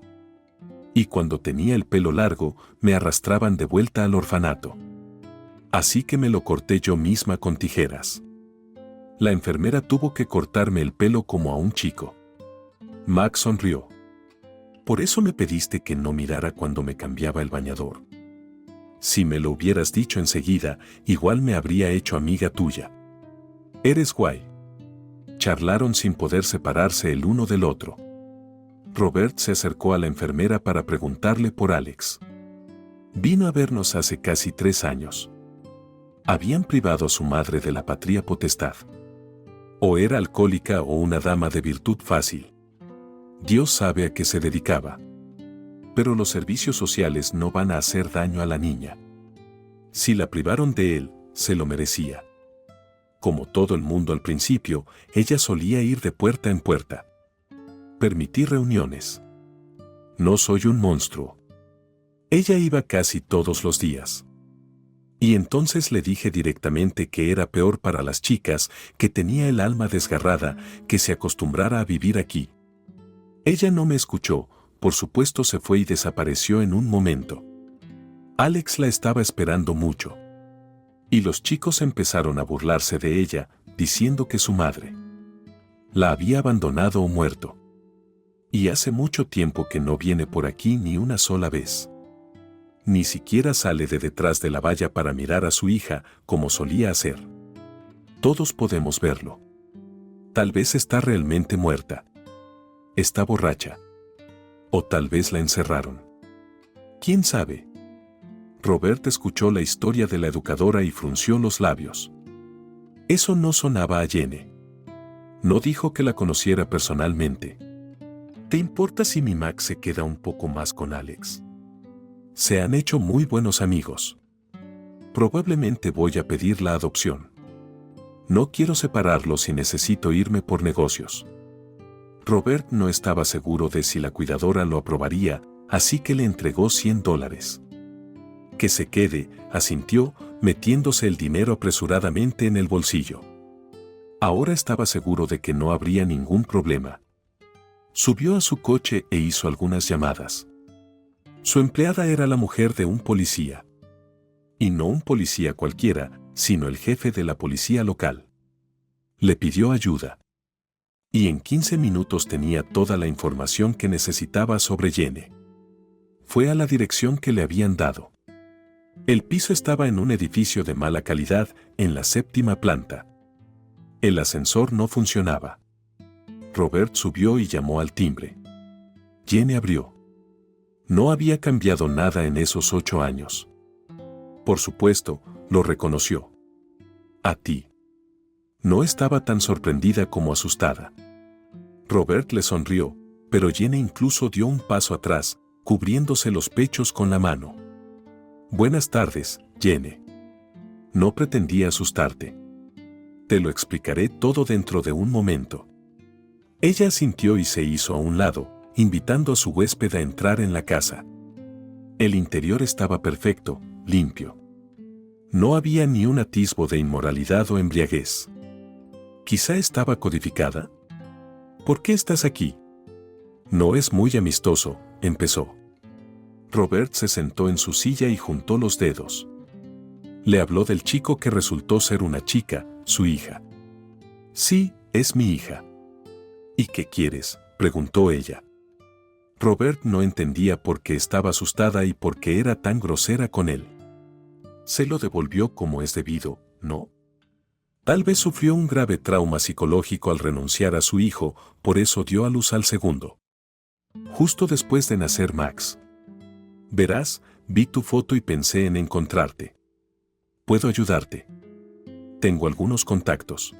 Y cuando tenía el pelo largo, me arrastraban de vuelta al orfanato. Así que me lo corté yo misma con tijeras. La enfermera tuvo que cortarme el pelo como a un chico. Max sonrió. Por eso me pediste que no mirara cuando me cambiaba el bañador. Si me lo hubieras dicho enseguida, igual me habría hecho amiga tuya. Eres guay. Charlaron sin poder separarse el uno del otro. Robert se acercó a la enfermera para preguntarle por Alex. Vino a vernos hace casi 3 años. Habían privado a su madre de la patria potestad. O era alcohólica o una dama de virtud fácil. Dios sabe a qué se dedicaba. Pero los servicios sociales no van a hacer daño a la niña. Si la privaron de él, se lo merecía. Como todo el mundo al principio, ella solía ir de puerta en puerta. Permití reuniones. No soy un monstruo. Ella iba casi todos los días. Y entonces le dije directamente que era peor para las chicas, que tenía el alma desgarrada, que se acostumbrara a vivir aquí. Ella no me escuchó, por supuesto se fue y desapareció en un momento. Alex la estaba esperando mucho. Y los chicos empezaron a burlarse de ella, diciendo que su madre la había abandonado o muerto. Y hace mucho tiempo que no viene por aquí ni una sola vez. Ni siquiera sale de detrás de la valla para mirar a su hija, como solía hacer. Todos podemos verlo. Tal vez está realmente muerta. Está borracha. O tal vez la encerraron. ¿Quién sabe? Robert escuchó la historia de la educadora y frunció los labios. Eso no sonaba a Jenny. No dijo que la conociera personalmente. ¿Te importa si mi Max se queda un poco más con Alex? Se han hecho muy buenos amigos. Probablemente voy a pedir la adopción. No quiero separarlos y necesito irme por negocios. Robert no estaba seguro de si la cuidadora lo aprobaría, así que le entregó $100. Que se quede, asintió, metiéndose el dinero apresuradamente en el bolsillo. Ahora estaba seguro de que no habría ningún problema. Subió a su coche e hizo algunas llamadas. Su empleada era la mujer de un policía. Y no un policía cualquiera, sino el jefe de la policía local. Le pidió ayuda. Y en 15 minutos tenía toda la información que necesitaba sobre Jenny. Fue a la dirección que le habían dado. El piso estaba en un edificio de mala calidad, en la 7ª planta. El ascensor no funcionaba. Robert subió y llamó al timbre. Jenny abrió. No había cambiado nada en esos 8 años. Por supuesto, lo reconoció. A ti. No estaba tan sorprendida como asustada. Robert le sonrió, pero Jenny incluso dio un paso atrás, cubriéndose los pechos con la mano. Buenas tardes, Jenny. No pretendía asustarte. Te lo explicaré todo dentro de un momento. Ella asintió y se hizo a un lado, invitando a su huésped a entrar en la casa. El interior estaba perfecto, limpio. No había ni un atisbo de inmoralidad o embriaguez. Quizá estaba codificada. ¿Por qué estás aquí? No es muy amistoso, empezó. Robert se sentó en su silla y juntó los dedos. Le habló del chico que resultó ser una chica, su hija. Sí, es mi hija. ¿Y qué quieres?, preguntó ella. Robert no entendía por qué estaba asustada y por qué era tan grosera con él. Se lo devolvió como es debido, ¿no? Tal vez sufrió un grave trauma psicológico al renunciar a su hijo, por eso dio a luz al segundo. Justo después de nacer Max. Verás, vi tu foto y pensé en encontrarte. ¿Puedo ayudarte? Tengo algunos contactos.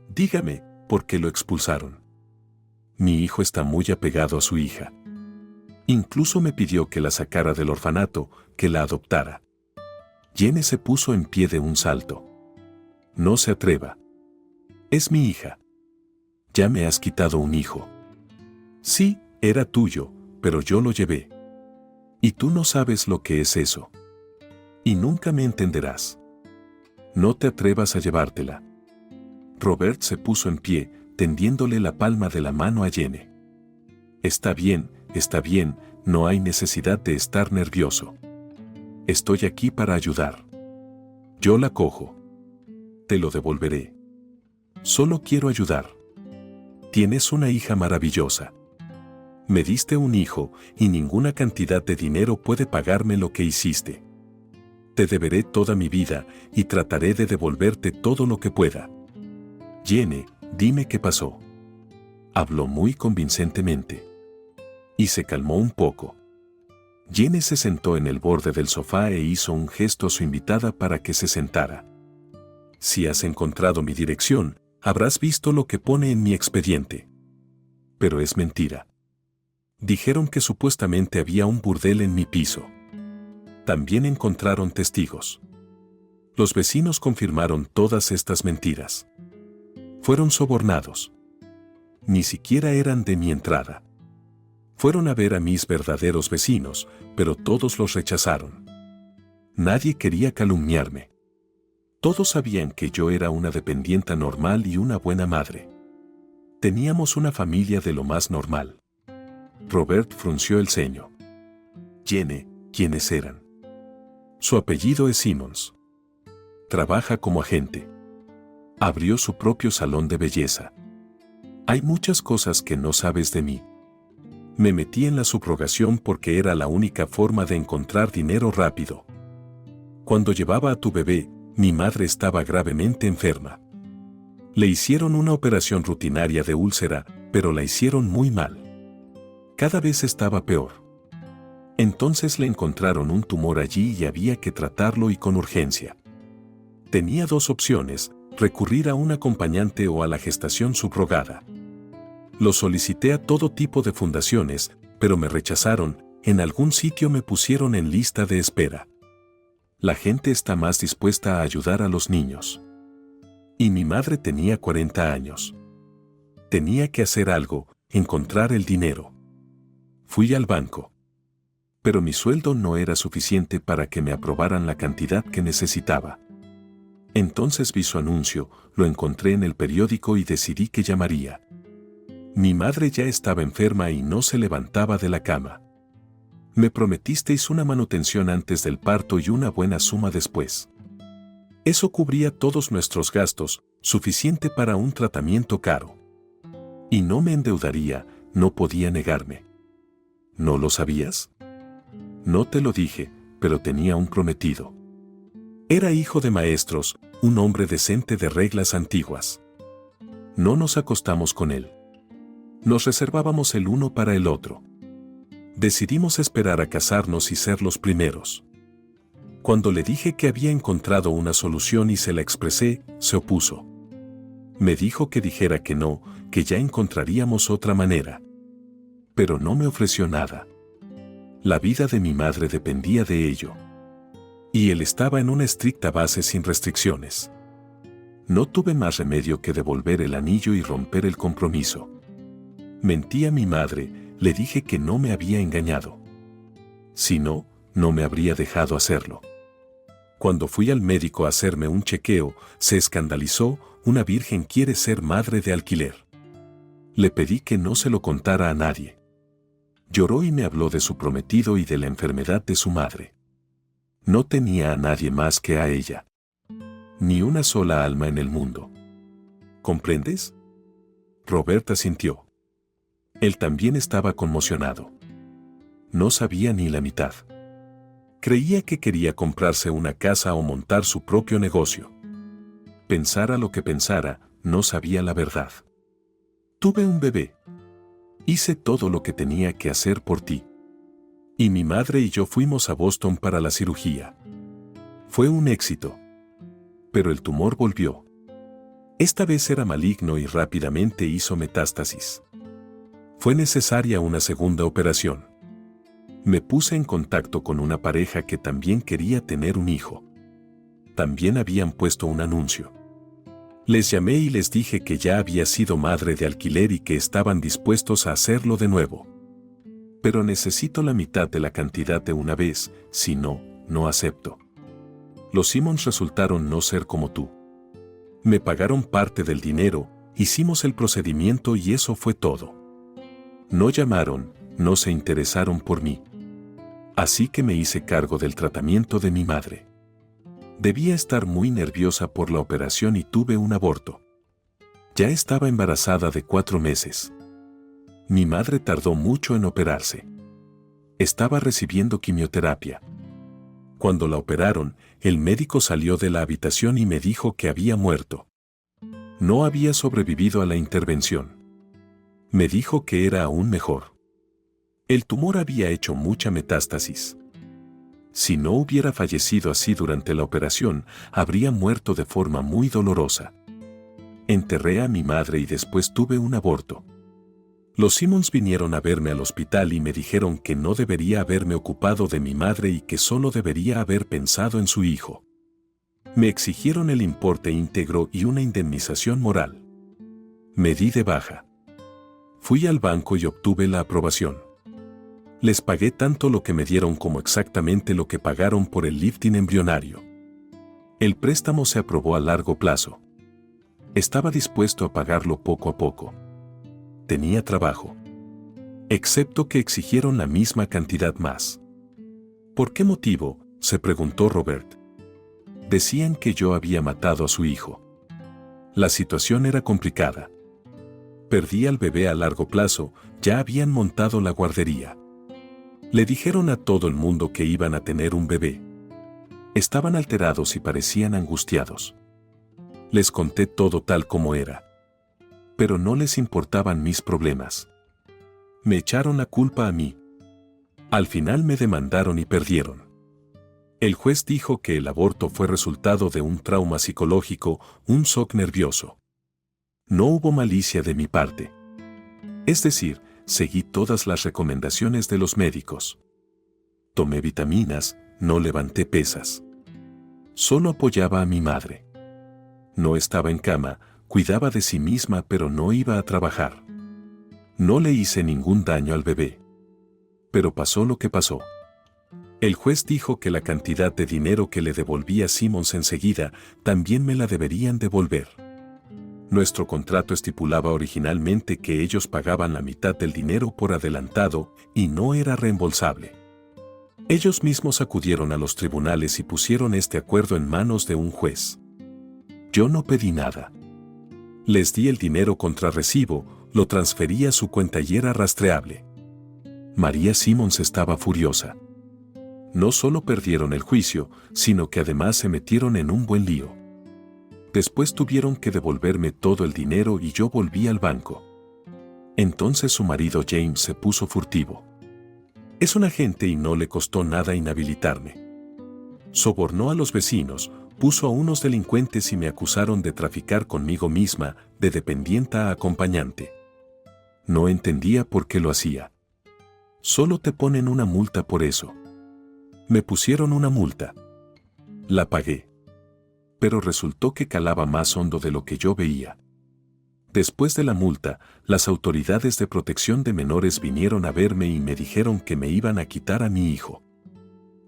Dígame, ¿por qué lo expulsaron? Mi hijo está muy apegado a su hija. Incluso me pidió que la sacara del orfanato, que la adoptara. Jenny se puso en pie de un salto. No se atreva. Es mi hija. Ya me has quitado un hijo. Sí, era tuyo, pero yo lo llevé. Y tú no sabes lo que es eso. Y nunca me entenderás. No te atrevas a llevártela. Robert se puso en pie, tendiéndole la palma de la mano a Jenny. Está bien, no hay necesidad de estar nervioso. Estoy aquí para ayudar. Yo la cojo. Te lo devolveré. Solo quiero ayudar. Tienes una hija maravillosa. Me diste un hijo y ninguna cantidad de dinero puede pagarme lo que hiciste. Te deberé toda mi vida y trataré de devolverte todo lo que pueda. Jenny, dime qué pasó. Habló muy convincentemente. Y se calmó un poco. Jenny se sentó en el borde del sofá e hizo un gesto a su invitada para que se sentara. Si has encontrado mi dirección, habrás visto lo que pone en mi expediente. Pero es mentira. Dijeron que supuestamente había un burdel en mi piso. También encontraron testigos. Los vecinos confirmaron todas estas mentiras. Fueron sobornados. Ni siquiera eran de mi entrada. Fueron a ver a mis verdaderos vecinos, pero todos los rechazaron. Nadie quería calumniarme. Todos sabían que yo era una dependienta normal y una buena madre. Teníamos una familia de lo más normal. Robert frunció el ceño. Jenny, ¿quiénes eran? Su apellido es Simmons. Trabaja como agente. Abrió su propio salón de belleza. Hay muchas cosas que no sabes de mí. Me metí en la subrogación porque era la única forma de encontrar dinero rápido. Cuando llevaba a tu bebé, mi madre estaba gravemente enferma. Le hicieron una operación rutinaria de úlcera, pero la hicieron muy mal. Cada vez estaba peor. Entonces le encontraron un tumor allí y había que tratarlo y con urgencia. Tenía dos opciones, recurrir a un acompañante o a la gestación subrogada. Lo solicité a todo tipo de fundaciones, pero me rechazaron, en algún sitio me pusieron en lista de espera. La gente está más dispuesta a ayudar a los niños. Y mi madre tenía 40 años. Tenía que hacer algo, encontrar el dinero. Fui al banco. Pero mi sueldo no era suficiente para que me aprobaran la cantidad que necesitaba. Entonces vi su anuncio, lo encontré en el periódico y decidí que llamaría. Mi madre ya estaba enferma y no se levantaba de la cama. Me prometisteis una manutención antes del parto y una buena suma después. Eso cubría todos nuestros gastos, suficiente para un tratamiento caro. Y no me endeudaría, no podía negarme. ¿No lo sabías? No te lo dije, pero tenía un prometido. Era hijo de maestros, un hombre decente de reglas antiguas. No nos acostamos con él. Nos reservábamos el uno para el otro. Decidimos esperar a casarnos y ser los primeros. Cuando le dije que había encontrado una solución y se la expresé, se opuso. Me dijo que dijera que no, que ya encontraríamos otra manera. Pero no me ofreció nada. La vida de mi madre dependía de ello. Y él estaba en una estricta base sin restricciones. No tuve más remedio que devolver el anillo y romper el compromiso. Mentí a mi madre, le dije que no me había engañado. Si no, no me habría dejado hacerlo. Cuando fui al médico a hacerme un chequeo, se escandalizó, una virgen quiere ser madre de alquiler. Le pedí que no se lo contara a nadie. Lloró y me habló de su prometido y de la enfermedad de su madre. No tenía a nadie más que a ella. Ni una sola alma en el mundo. ¿Comprendes? Robert asintió. Él también estaba conmocionado. No sabía ni la mitad. Creía que quería comprarse una casa o montar su propio negocio. Pensara lo que pensara, no sabía la verdad. Tuve un bebé. Hice todo lo que tenía que hacer por ti. Y mi madre y yo fuimos a Boston para la cirugía. Fue un éxito. Pero el tumor volvió. Esta vez era maligno y rápidamente hizo metástasis. Fue necesaria una segunda operación. Me puse en contacto con una pareja que también quería tener un hijo. También habían puesto un anuncio. Les llamé y les dije que ya había sido madre de alquiler y que estaban dispuestos a hacerlo de nuevo. Pero necesito la mitad de la cantidad de una vez, si no, no acepto. Los Simmons resultaron no ser como tú. Me pagaron parte del dinero, hicimos el procedimiento y eso fue todo. No llamaron, no se interesaron por mí. Así que me hice cargo del tratamiento de mi madre. Debía estar muy nerviosa por la operación y tuve un aborto. Ya estaba embarazada de 4 meses. Mi madre tardó mucho en operarse. Estaba recibiendo quimioterapia. Cuando la operaron, el médico salió de la habitación y me dijo que había muerto. No había sobrevivido a la intervención. Me dijo que era aún mejor. El tumor había hecho mucha metástasis. Si no hubiera fallecido así durante la operación, habría muerto de forma muy dolorosa. Enterré a mi madre y después tuve un aborto. Los Simmons vinieron a verme al hospital y me dijeron que no debería haberme ocupado de mi madre y que solo debería haber pensado en su hijo. Me exigieron el importe íntegro y una indemnización moral. Me di de baja. Fui al banco y obtuve la aprobación. Les pagué tanto lo que me dieron como exactamente lo que pagaron por el lifting embrionario. El préstamo se aprobó a largo plazo. Estaba dispuesto a pagarlo poco a poco. Tenía trabajo. Excepto que exigieron la misma cantidad más. ¿Por qué motivo?, se preguntó Robert. Decían que yo había matado a su hijo. La situación era complicada. Perdí al bebé a largo plazo, ya habían montado la guardería. Le dijeron a todo el mundo que iban a tener un bebé. Estaban alterados y parecían angustiados. Les conté todo tal como era. Pero no les importaban mis problemas. Me echaron la culpa a mí. Al final me demandaron y perdieron. El juez dijo que el aborto fue resultado de un trauma psicológico, un shock nervioso. No hubo malicia de mi parte. Es decir, seguí todas las recomendaciones de los médicos. Tomé vitaminas, no levanté pesas. Solo apoyaba a mi madre. No estaba en cama, cuidaba de sí misma pero no iba a trabajar. No le hice ningún daño al bebé. Pero pasó lo que pasó. El juez dijo que la cantidad de dinero que le devolví a Simmons enseguida también me la deberían devolver. Nuestro contrato estipulaba originalmente que ellos pagaban la mitad del dinero por adelantado y no era reembolsable. Ellos mismos acudieron a los tribunales y pusieron este acuerdo en manos de un juez. Yo no pedí nada. Les di el dinero contra recibo, lo transferí a su cuenta y era rastreable. María Simmons estaba furiosa. No solo perdieron el juicio, sino que además se metieron en un buen lío. Después tuvieron que devolverme todo el dinero y yo volví al banco. Entonces su marido James se puso furtivo. Es un agente y no le costó nada inhabilitarme. Sobornó a los vecinos, puso a unos delincuentes y me acusaron de traficar conmigo misma, de dependienta a acompañante. No entendía por qué lo hacía. Solo te ponen una multa por eso. Me pusieron una multa. La pagué. Pero resultó que calaba más hondo de lo que yo veía. Después de la multa, las autoridades de protección de menores vinieron a verme y me dijeron que me iban a quitar a mi hijo.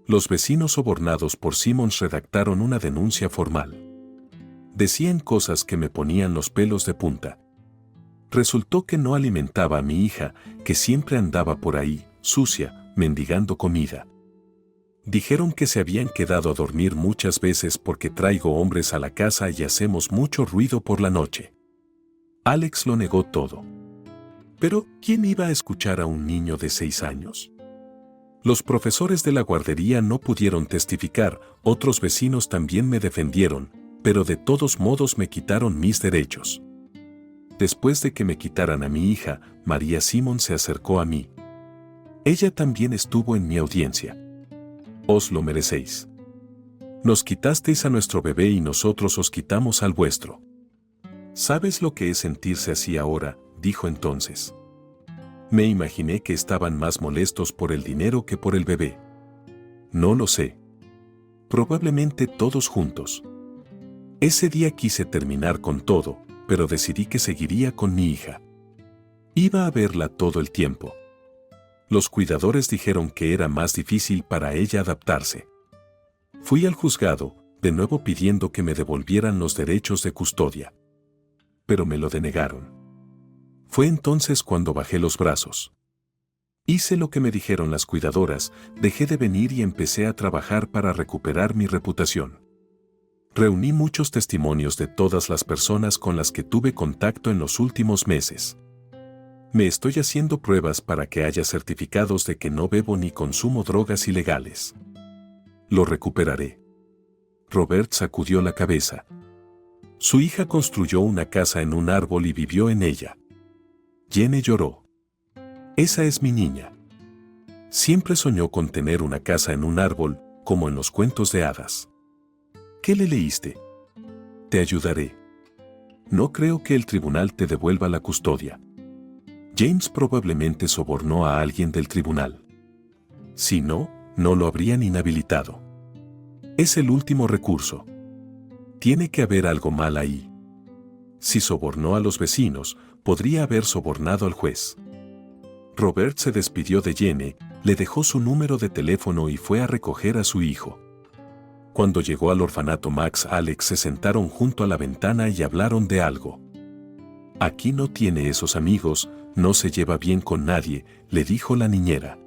Los vecinos sobornados por Simmons redactaron una denuncia formal. Decían cosas que me ponían los pelos de punta. Resultó que no alimentaba a mi hija, que siempre andaba por ahí, sucia, mendigando comida. Dijeron que se habían quedado a dormir muchas veces porque traigo hombres a la casa y hacemos mucho ruido por la noche. Alex lo negó todo. Pero, ¿quién iba a escuchar a un niño de 6 años? Los profesores de la guardería no pudieron testificar, otros vecinos también me defendieron, pero de todos modos me quitaron mis derechos. Después de que me quitaran a mi hija, María Simón se acercó a mí. Ella también estuvo en mi audiencia. Os lo merecéis. Nos quitasteis a nuestro bebé y nosotros os quitamos al vuestro. ¿Sabes lo que es sentirse así ahora?, dijo entonces. Me imaginé que estaban más molestos por el dinero que por el bebé. No lo sé. Probablemente todos juntos. Ese día quise terminar con todo, pero decidí que seguiría con mi hija. Iba a verla todo el tiempo. Los cuidadores dijeron que era más difícil para ella adaptarse. Fui al juzgado, de nuevo pidiendo que me devolvieran los derechos de custodia. Pero me lo denegaron. Fue entonces cuando bajé los brazos. Hice lo que me dijeron las cuidadoras, dejé de venir y empecé a trabajar para recuperar mi reputación. Reuní muchos testimonios de todas las personas con las que tuve contacto en los últimos meses. Me estoy haciendo pruebas para que haya certificados de que no bebo ni consumo drogas ilegales. Lo recuperaré. Robert sacudió la cabeza. Su hija construyó una casa en un árbol y vivió en ella. Jenny lloró. Esa es mi niña. Siempre soñó con tener una casa en un árbol, como en los cuentos de hadas. ¿Qué le leíste? Te ayudaré. No creo que el tribunal te devuelva la custodia. James probablemente sobornó a alguien del tribunal. Si no, no lo habrían inhabilitado. Es el último recurso. Tiene que haber algo mal ahí. Si sobornó a los vecinos, podría haber sobornado al juez. Robert se despidió de Jenny, le dejó su número de teléfono y fue a recoger a su hijo. Cuando llegó al orfanato Max y Alex se sentaron junto a la ventana y hablaron de algo. Aquí no tiene esos amigos, no se lleva bien con nadie, le dijo la niñera.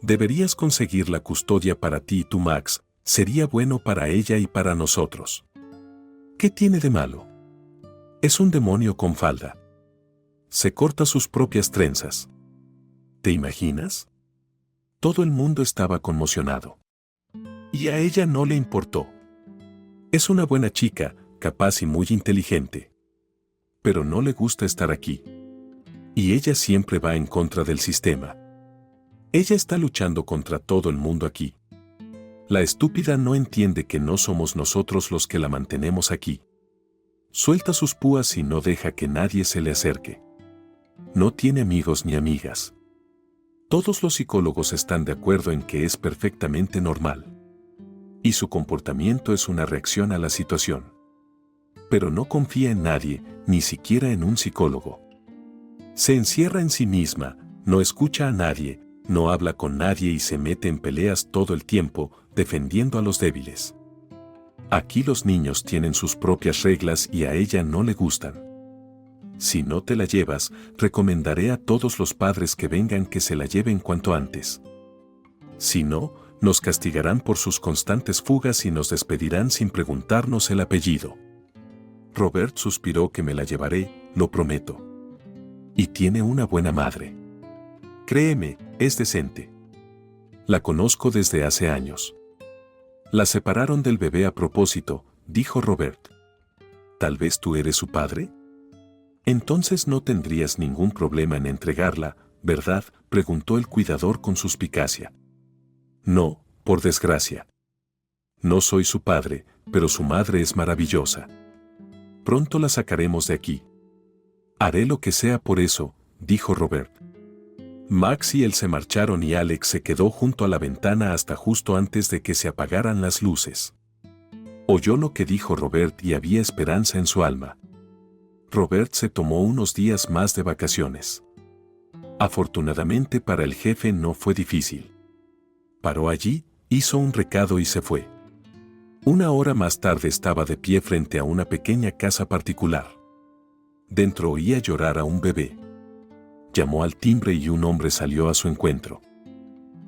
Deberías conseguir la custodia para ti y tu Max, sería bueno para ella y para nosotros. ¿Qué tiene de malo? Es un demonio con falda. Se corta sus propias trenzas. ¿Te imaginas? Todo el mundo estaba conmocionado. Y a ella no le importó. Es una buena chica, capaz y muy inteligente. Pero no le gusta estar aquí. Y ella siempre va en contra del sistema. Ella está luchando contra todo el mundo aquí. La estúpida no entiende que no somos nosotros los que la mantenemos aquí. Suelta sus púas y no deja que nadie se le acerque. No tiene amigos ni amigas. Todos los psicólogos están de acuerdo en que es perfectamente normal. Y su comportamiento es una reacción a la situación. Pero no confía en nadie, ni siquiera en un psicólogo. Se encierra en sí misma, no escucha a nadie, no habla con nadie y se mete en peleas todo el tiempo, defendiendo a los débiles. Aquí los niños tienen sus propias reglas y a ella no le gustan. Si no te la llevas, recomendaré a todos los padres que vengan que se la lleven cuanto antes. Si no, nos castigarán por sus constantes fugas y nos despedirán sin preguntarnos el apellido. Robert suspiró que me la llevaré, lo prometo. Y tiene una buena madre. Créeme, es decente. La conozco desde hace años. La separaron del bebé a propósito, dijo Robert. ¿Tal vez tú eres su padre? Entonces no tendrías ningún problema en entregarla, ¿verdad?, preguntó el cuidador con suspicacia. No, por desgracia. No soy su padre, pero su madre es maravillosa. Pronto la sacaremos de aquí. Haré lo que sea por eso, dijo Robert. Max y él se marcharon y Alex se quedó junto a la ventana hasta justo antes de que se apagaran las luces. Oyó lo que dijo Robert y había esperanza en su alma. Robert se tomó unos días más de vacaciones. Afortunadamente para el jefe no fue difícil. Paró allí, hizo un recado y se fue. Una hora más tarde estaba de pie frente a una pequeña casa particular. Dentro oía llorar a un bebé. Llamó al timbre y un hombre salió a su encuentro.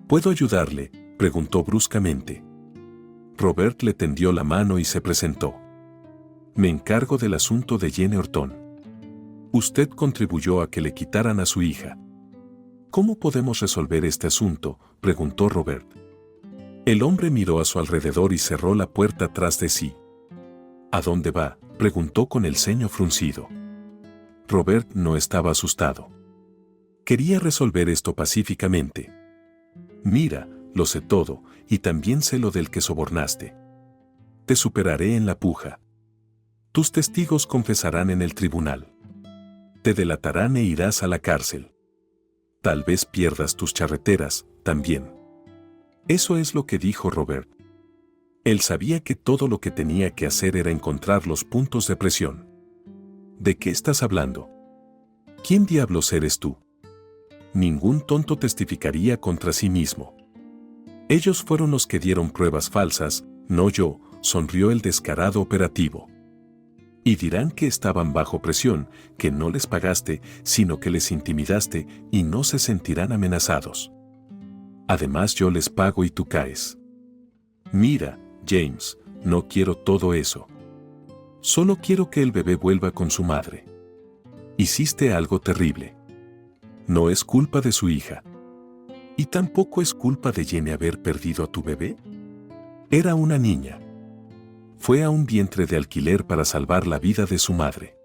¿Puedo ayudarle?, preguntó bruscamente. Robert le tendió la mano y se presentó. Me encargo del asunto de Jane Orton. Usted contribuyó a que le quitaran a su hija. ¿Cómo podemos resolver este asunto?, preguntó Robert. El hombre miró a su alrededor y cerró la puerta tras de sí. ¿A dónde va?, preguntó con el ceño fruncido. Robert no estaba asustado. Quería resolver esto pacíficamente. Mira, lo sé todo, y también sé lo del que sobornaste. Te superaré en la puja. Tus testigos confesarán en el tribunal. Te delatarán e irás a la cárcel. Tal vez pierdas tus charreteras, también. Eso es lo que dijo Robert. Él sabía que todo lo que tenía que hacer era encontrar los puntos de presión. ¿De qué estás hablando? ¿Quién diablos eres tú? Ningún tonto testificaría contra sí mismo. Ellos fueron los que dieron pruebas falsas, no yo, sonrió el descarado operativo. Y dirán que estaban bajo presión, que no les pagaste, sino que les intimidaste y no se sentirán amenazados. Además yo les pago y tú caes. Mira, James, no quiero todo eso. Solo quiero que el bebé vuelva con su madre. Hiciste algo terrible. No es culpa de su hija. ¿Y tampoco es culpa de Jenny haber perdido a tu bebé? Era una niña. Fue a un vientre de alquiler para salvar la vida de su madre.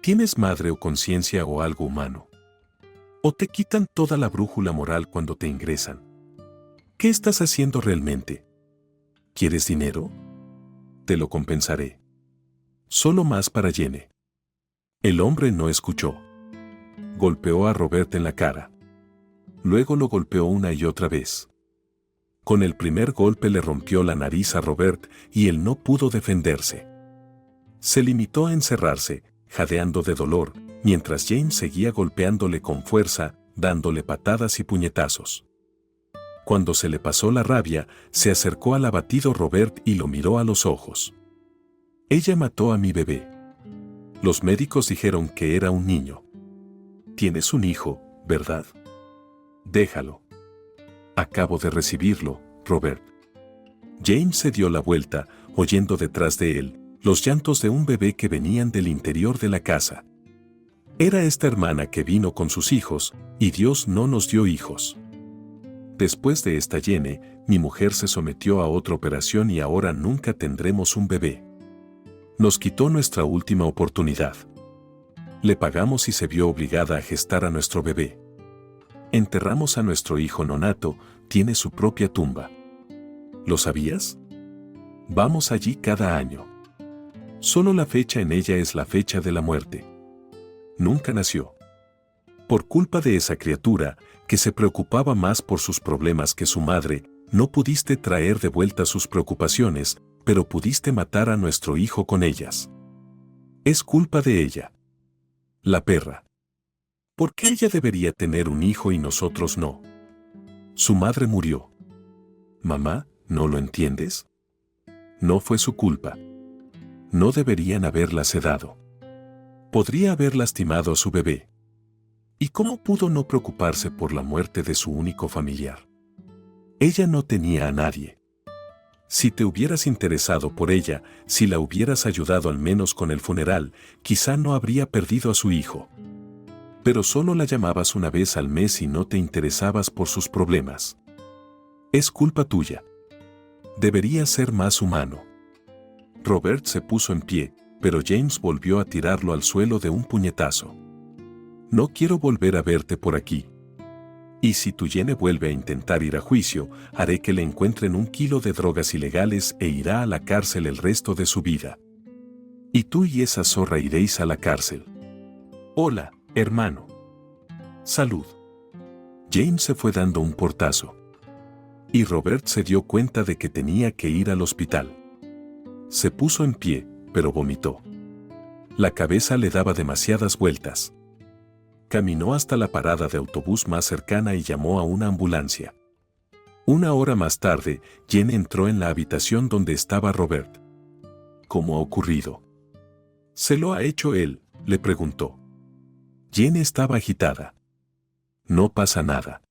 ¿Tienes madre o conciencia o algo humano? ¿O te quitan toda la brújula moral cuando te ingresan? ¿Qué estás haciendo realmente? ¿Quieres dinero? Te lo compensaré. Solo más para Jenny. El hombre no escuchó. Golpeó a Robert en la cara. Luego lo golpeó una y otra vez. Con el primer golpe le rompió la nariz a Robert y él no pudo defenderse. Se limitó a encerrarse, jadeando de dolor, mientras James seguía golpeándole con fuerza, dándole patadas y puñetazos. Cuando se le pasó la rabia, se acercó al abatido Robert y lo miró a los ojos. Ella mató a mi bebé. Los médicos dijeron que era un niño. Tienes un hijo, ¿verdad? Déjalo. Acabo de recibirlo, Robert. James se dio la vuelta, oyendo detrás de él los llantos de un bebé que venían del interior de la casa. Era esta hermana que vino con sus hijos, y Dios no nos dio hijos. Después de esta Jenny, mi mujer se sometió a otra operación y ahora nunca tendremos un bebé. Nos quitó nuestra última oportunidad. Le pagamos y se vio obligada a gestar a nuestro bebé. Enterramos a nuestro hijo nonato, tiene su propia tumba. ¿Lo sabías? Vamos allí cada año. Solo la fecha en ella es la fecha de la muerte. Nunca nació. Por culpa de esa criatura, que se preocupaba más por sus problemas que su madre, no pudiste traer de vuelta sus preocupaciones, pero pudiste matar a nuestro hijo con ellas. Es culpa de ella. La perra. ¿Por qué ella debería tener un hijo y nosotros no? Su madre murió. Mamá, ¿no lo entiendes? No fue su culpa. No deberían haberla sedado. Podría haber lastimado a su bebé. ¿Y cómo pudo no preocuparse por la muerte de su único familiar? Ella no tenía a nadie. Si te hubieras interesado por ella, si la hubieras ayudado al menos con el funeral, quizá no habría perdido a su hijo. Pero solo la llamabas una vez al mes y no te interesabas por sus problemas. Es culpa tuya. Deberías ser más humano. Robert se puso en pie, pero James volvió a tirarlo al suelo de un puñetazo. No quiero volver a verte por aquí. Y si tu Jenny vuelve a intentar ir a juicio, haré que le encuentren 1 kilo de drogas ilegales e irá a la cárcel el resto de su vida. Y tú y esa zorra iréis a la cárcel. Hola, hermano. Salud. James se fue dando un portazo. Y Robert se dio cuenta de que tenía que ir al hospital. Se puso en pie, pero vomitó. La cabeza le daba demasiadas vueltas. Caminó hasta la parada de autobús más cercana y llamó a una ambulancia. 1 hora más tarde, Jenny entró en la habitación donde estaba Robert. ¿Cómo ha ocurrido? ¿Se lo ha hecho él?, le preguntó. Jenny estaba agitada. No pasa nada.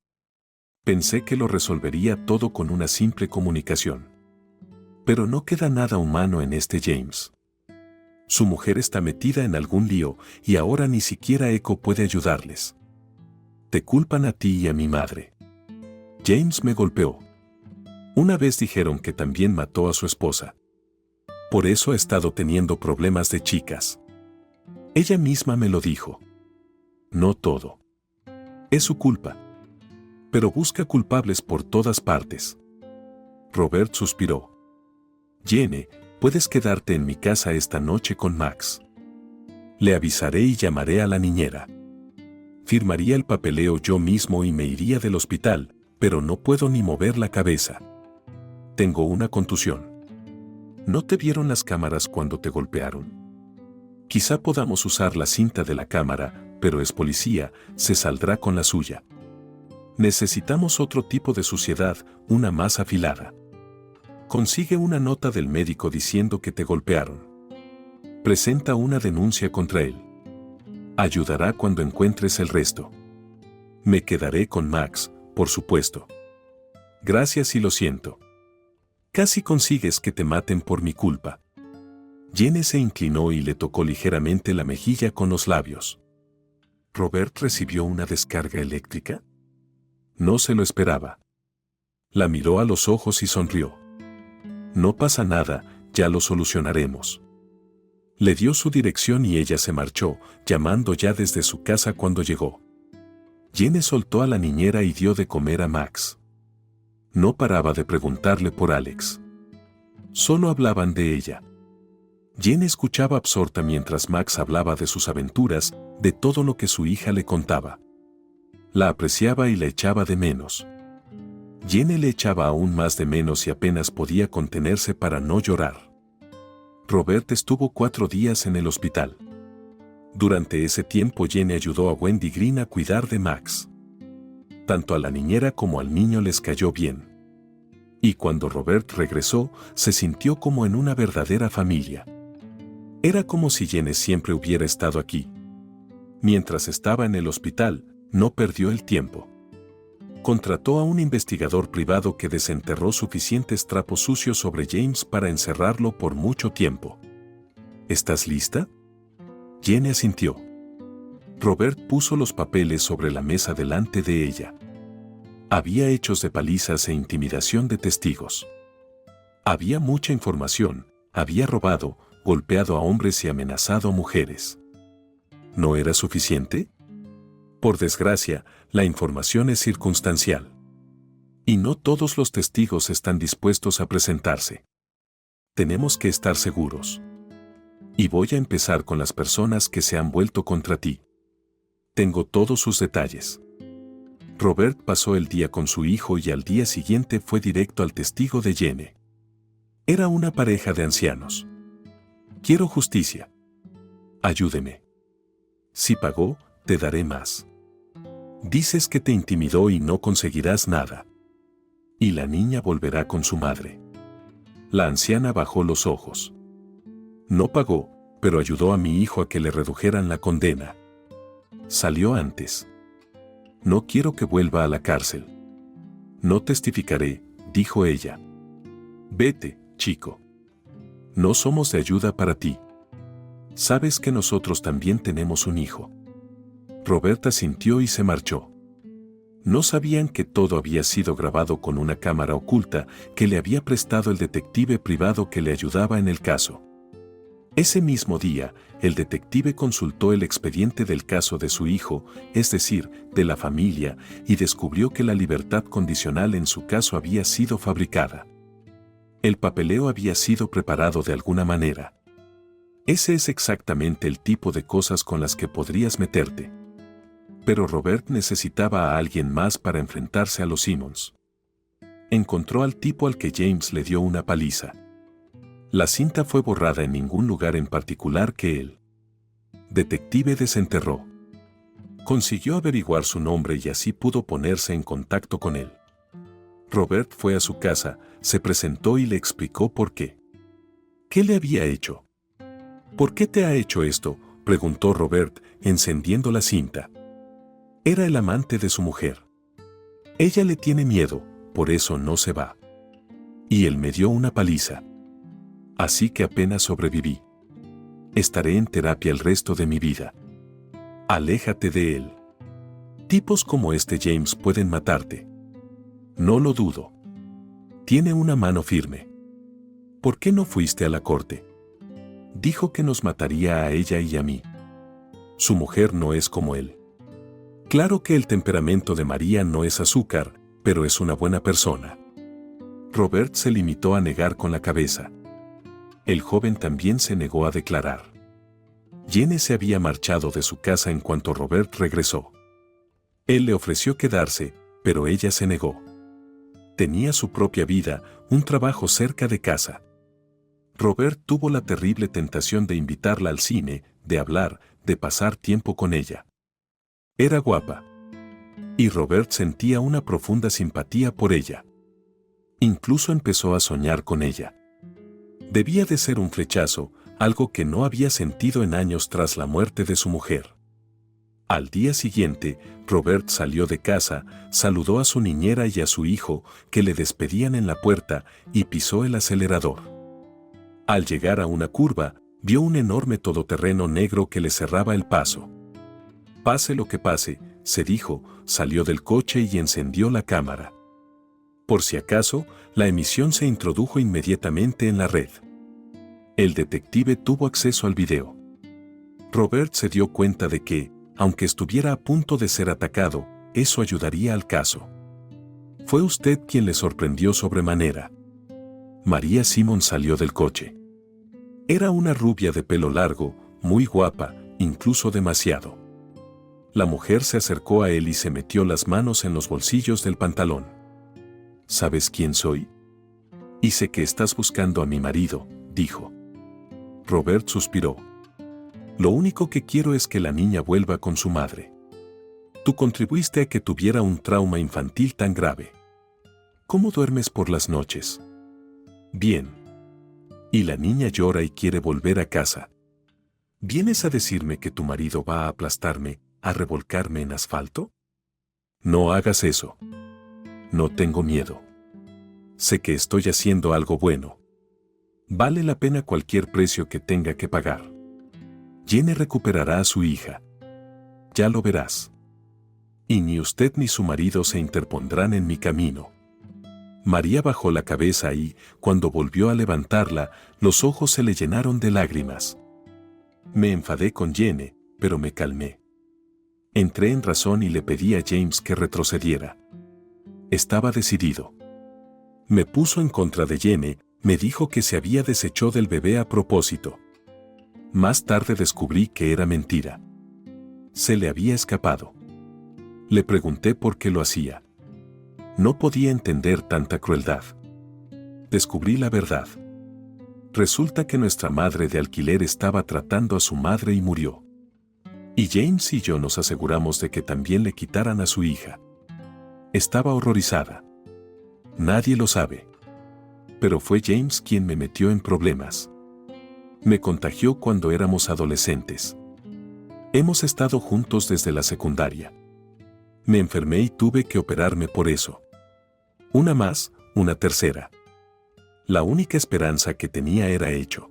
Pensé que lo resolvería todo con una simple comunicación. Pero no queda nada humano en este James. Su mujer está metida en algún lío y ahora ni siquiera Echo puede ayudarles. Te culpan a ti y a mi madre. James me golpeó. Una vez dijeron que también mató a su esposa. Por eso ha estado teniendo problemas de chicas. Ella misma me lo dijo. No todo. Es su culpa. Pero busca culpables por todas partes. Robert suspiró. Jenny, puedes quedarte en mi casa esta noche con Max. Le avisaré y llamaré a la niñera. Firmaría el papeleo yo mismo y me iría del hospital, pero no puedo ni mover la cabeza. Tengo una contusión. ¿No te vieron las cámaras cuando te golpearon? Quizá podamos usar la cinta de la cámara, pero es policía, se saldrá con la suya. Necesitamos otro tipo de suciedad, una más afilada. Consigue una nota del médico diciendo que te golpearon. Presenta una denuncia contra él. Ayudará cuando encuentres el resto. Me quedaré con Max, por supuesto. Gracias y lo siento. Casi consigues que te maten por mi culpa. Jenny se inclinó y le tocó ligeramente la mejilla con los labios. ¿Robert recibió una descarga eléctrica? No se lo esperaba. La miró a los ojos y sonrió. No pasa nada, ya lo solucionaremos. Le dio su dirección y ella se marchó, llamando ya desde su casa cuando llegó. Jenny soltó a la niñera y dio de comer a Max. No paraba de preguntarle por Alex. Solo hablaban de ella. Jenny escuchaba absorta mientras Max hablaba de sus aventuras, de todo lo que su hija le contaba. La apreciaba y la echaba de menos. Jenny le echaba aún más de menos y apenas podía contenerse para no llorar. Robert estuvo 4 días en el hospital. Durante ese tiempo Jenny ayudó a Wendy Green a cuidar de Max. Tanto a la niñera como al niño les cayó bien. Y cuando Robert regresó, se sintió como en una verdadera familia. Era como si Jenny siempre hubiera estado aquí. Mientras estaba en el hospital, no perdió el tiempo. Contrató a un investigador privado que desenterró suficientes trapos sucios sobre James para encerrarlo por mucho tiempo. ¿Estás lista? Jenny asintió. Robert puso los papeles sobre la mesa delante de ella. Había hechos de palizas e intimidación de testigos. Había mucha información, había robado, golpeado a hombres y amenazado a mujeres. ¿No era suficiente? Por desgracia, la información es circunstancial. Y no todos los testigos están dispuestos a presentarse. Tenemos que estar seguros. Y voy a empezar con las personas que se han vuelto contra ti. Tengo todos sus detalles. Robert pasó el día con su hijo y al día siguiente fue directo al testigo de Jenny. Era una pareja de ancianos. Quiero justicia. Ayúdeme. Si pagó, te daré más. Dices que te intimidó y no conseguirás nada. Y la niña volverá con su madre. La anciana bajó los ojos. No pagó, pero ayudó a mi hijo a que le redujeran la condena. Salió antes. No quiero que vuelva a la cárcel. No testificaré, dijo ella. Vete, chico. No somos de ayuda para ti. Sabes que nosotros también tenemos un hijo. Roberta sintió y se marchó. No sabían que todo había sido grabado con una cámara oculta que le había prestado el detective privado que le ayudaba en el caso. Ese mismo día, el detective consultó el expediente del caso de su hijo, es decir, de la familia, y descubrió que la libertad condicional en su caso había sido fabricada. El papeleo había sido preparado de alguna manera. Ese es exactamente el tipo de cosas con las que podrías meterte. Pero Robert necesitaba a alguien más para enfrentarse a los Simmons. Encontró al tipo al que James le dio una paliza. La cinta fue borrada en ningún lugar en particular que el detective desenterró. Consiguió averiguar su nombre y así pudo ponerse en contacto con él. Robert fue a su casa, se presentó y le explicó por qué. ¿Qué le había hecho? ¿Por qué te ha hecho esto?, preguntó Robert, encendiendo la cinta. Era el amante de su mujer. Ella le tiene miedo, por eso no se va. Y él me dio una paliza. Así que apenas sobreviví. Estaré en terapia el resto de mi vida. Aléjate de él. Tipos como este James pueden matarte. No lo dudo. Tiene una mano firme. ¿Por qué no fuiste a la corte? Dijo que nos mataría a ella y a mí. Su mujer no es como él. Claro que el temperamento de María no es azúcar, pero es una buena persona. Robert se limitó a negar con la cabeza. El joven también se negó a declarar. Jenny se había marchado de su casa en cuanto Robert regresó. Él le ofreció quedarse, pero ella se negó. Tenía su propia vida, un trabajo cerca de casa. Robert tuvo la terrible tentación de invitarla al cine, de hablar, de pasar tiempo con ella. Era guapa. Y Robert sentía una profunda simpatía por ella. Incluso empezó a soñar con ella. Debía de ser un flechazo, algo que no había sentido en años tras la muerte de su mujer. Al día siguiente, Robert salió de casa, saludó a su niñera y a su hijo, que le despedían en la puerta, y pisó el acelerador. Al llegar a una curva, vio un enorme todoterreno negro que le cerraba el paso. Pase lo que pase, se dijo, salió del coche y encendió la cámara. Por si acaso, la emisión se introdujo inmediatamente en la red. El detective tuvo acceso al video. Robert se dio cuenta de que, aunque estuviera a punto de ser atacado, eso ayudaría al caso. Fue usted quien le sorprendió sobremanera. María Simon salió del coche. Era una rubia de pelo largo, muy guapa, incluso demasiado. La mujer se acercó a él y se metió las manos en los bolsillos del pantalón. ¿Sabes quién soy? Y sé que estás buscando a mi marido, dijo. Robert suspiró. Lo único que quiero es que la niña vuelva con su madre. Tú contribuiste a que tuviera un trauma infantil tan grave. ¿Cómo duermes por las noches? Bien. Y la niña llora y quiere volver a casa. ¿Vienes a decirme que tu marido va a aplastarme, a revolcarme en asfalto? No hagas eso. No tengo miedo. Sé que estoy haciendo algo bueno. Vale la pena cualquier precio que tenga que pagar. Jenny recuperará a su hija. Ya lo verás. Y ni usted ni su marido se interpondrán en mi camino. María bajó la cabeza y, cuando volvió a levantarla, los ojos se le llenaron de lágrimas. Me enfadé con Jenny, pero me calmé. Entré en razón y le pedí a James que retrocediera. Estaba decidido. Me puso en contra de Jenny, me dijo que se había deshecho del bebé a propósito. Más tarde descubrí que era mentira. Se le había escapado. Le pregunté por qué lo hacía. No podía entender tanta crueldad. Descubrí la verdad. Resulta que nuestra madre de alquiler estaba tratando a su madre y murió. Y James y yo nos aseguramos de que también le quitaran a su hija. Estaba horrorizada. Nadie lo sabe. Pero fue James quien me metió en problemas. Me contagió cuando éramos adolescentes. Hemos estado juntos desde la secundaria. Me enfermé y tuve que operarme por eso. Una más, una tercera. La única esperanza que tenía era hecho.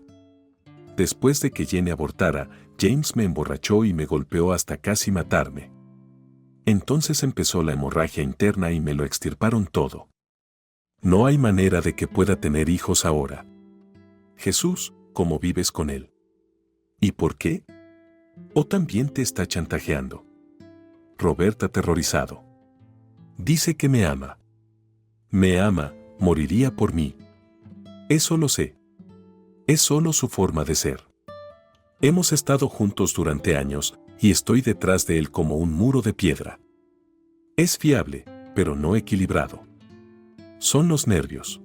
Después de que Jenny abortara, James me emborrachó y me golpeó hasta casi matarme. Entonces empezó la hemorragia interna y me lo extirparon todo. No hay manera de que pueda tener hijos ahora. Jesús, ¿cómo vives con él? ¿Y por qué? ¿O también te está chantajeando? Robert aterrorizado. Dice que me ama. Me ama, moriría por mí. Eso lo sé. Es solo su forma de ser. Hemos estado juntos durante años y estoy detrás de él como un muro de piedra. Es fiable, pero no equilibrado. Son los nervios.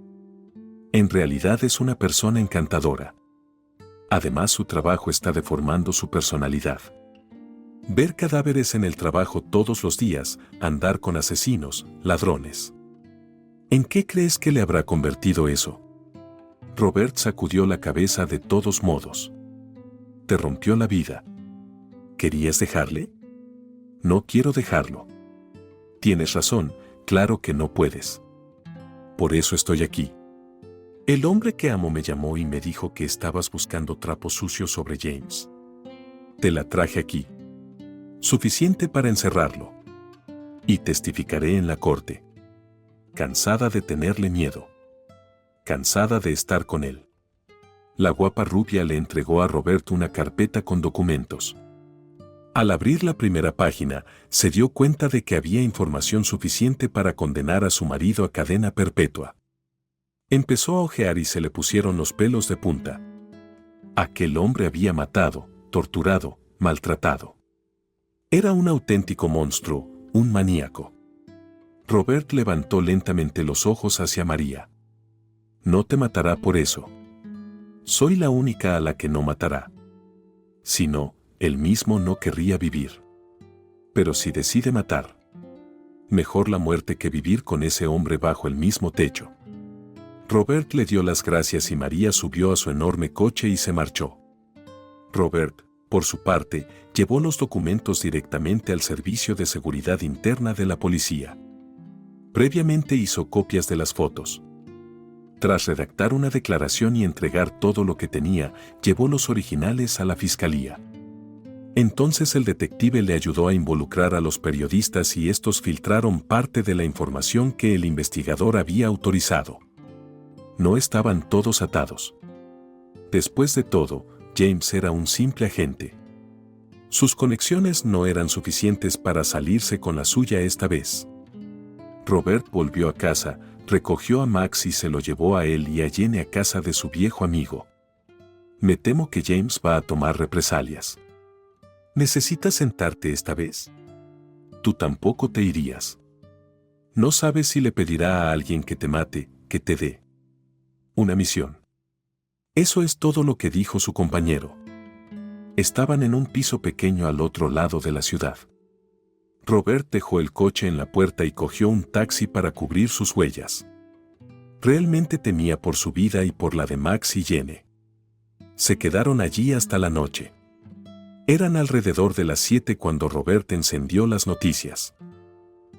En realidad es una persona encantadora. Además, su trabajo está deformando su personalidad. Ver cadáveres en el trabajo todos los días, andar con asesinos, ladrones. ¿En qué crees que le habrá convertido eso? Robert sacudió la cabeza de todos modos. Te rompió la vida. ¿Querías dejarle? No quiero dejarlo. Tienes razón, Claro que no puedes. Por eso estoy aquí. El hombre que amo me llamó y me dijo que estabas buscando trapos sucios sobre James. Te la traje aquí. Suficiente para encerrarlo. Y testificaré en la corte. Cansada de tenerle miedo. Cansada de estar con él. La guapa rubia le entregó a Robert una carpeta con documentos. Al abrir la primera página, se dio cuenta de que había información suficiente para condenar a su marido a cadena perpetua. Empezó a ojear y se le pusieron los pelos de punta. Aquel hombre había matado, torturado, maltratado. Era un auténtico monstruo, un maníaco. Robert levantó lentamente los ojos hacia María. No te matará por eso. Soy la única a la que no matará. Si no, él mismo no querría vivir. Pero si decide matar, mejor la muerte que vivir con ese hombre bajo el mismo techo. Robert le dio las gracias y María subió a su enorme coche y se marchó. Robert, por su parte, llevó los documentos directamente al Servicio de Seguridad Interna de la policía. Previamente hizo copias de las fotos. Tras redactar una declaración y entregar todo lo que tenía, llevó los originales a la fiscalía. Entonces el detective le ayudó a involucrar a los periodistas y estos filtraron parte de la información que el investigador había autorizado. No estaban todos atados. Después de todo, James era un simple agente. Sus conexiones no eran suficientes para salirse con la suya esta vez. Robert volvió a casa, recogió a Max y se lo llevó a él y a Jenny a casa de su viejo amigo. Me temo que James va a tomar represalias. ¿Necesitas sentarte esta vez? Tú tampoco te irías. No sabes si le pedirá a alguien que te mate, que te dé una misión. Eso es todo lo que dijo su compañero. Estaban en un piso pequeño al otro lado de la ciudad. Robert dejó el coche en la puerta y cogió un taxi para cubrir sus huellas. Realmente temía por su vida y por la de Max y Jenny. Se quedaron allí hasta la noche. Eran alrededor de las 7 cuando Robert encendió las noticias.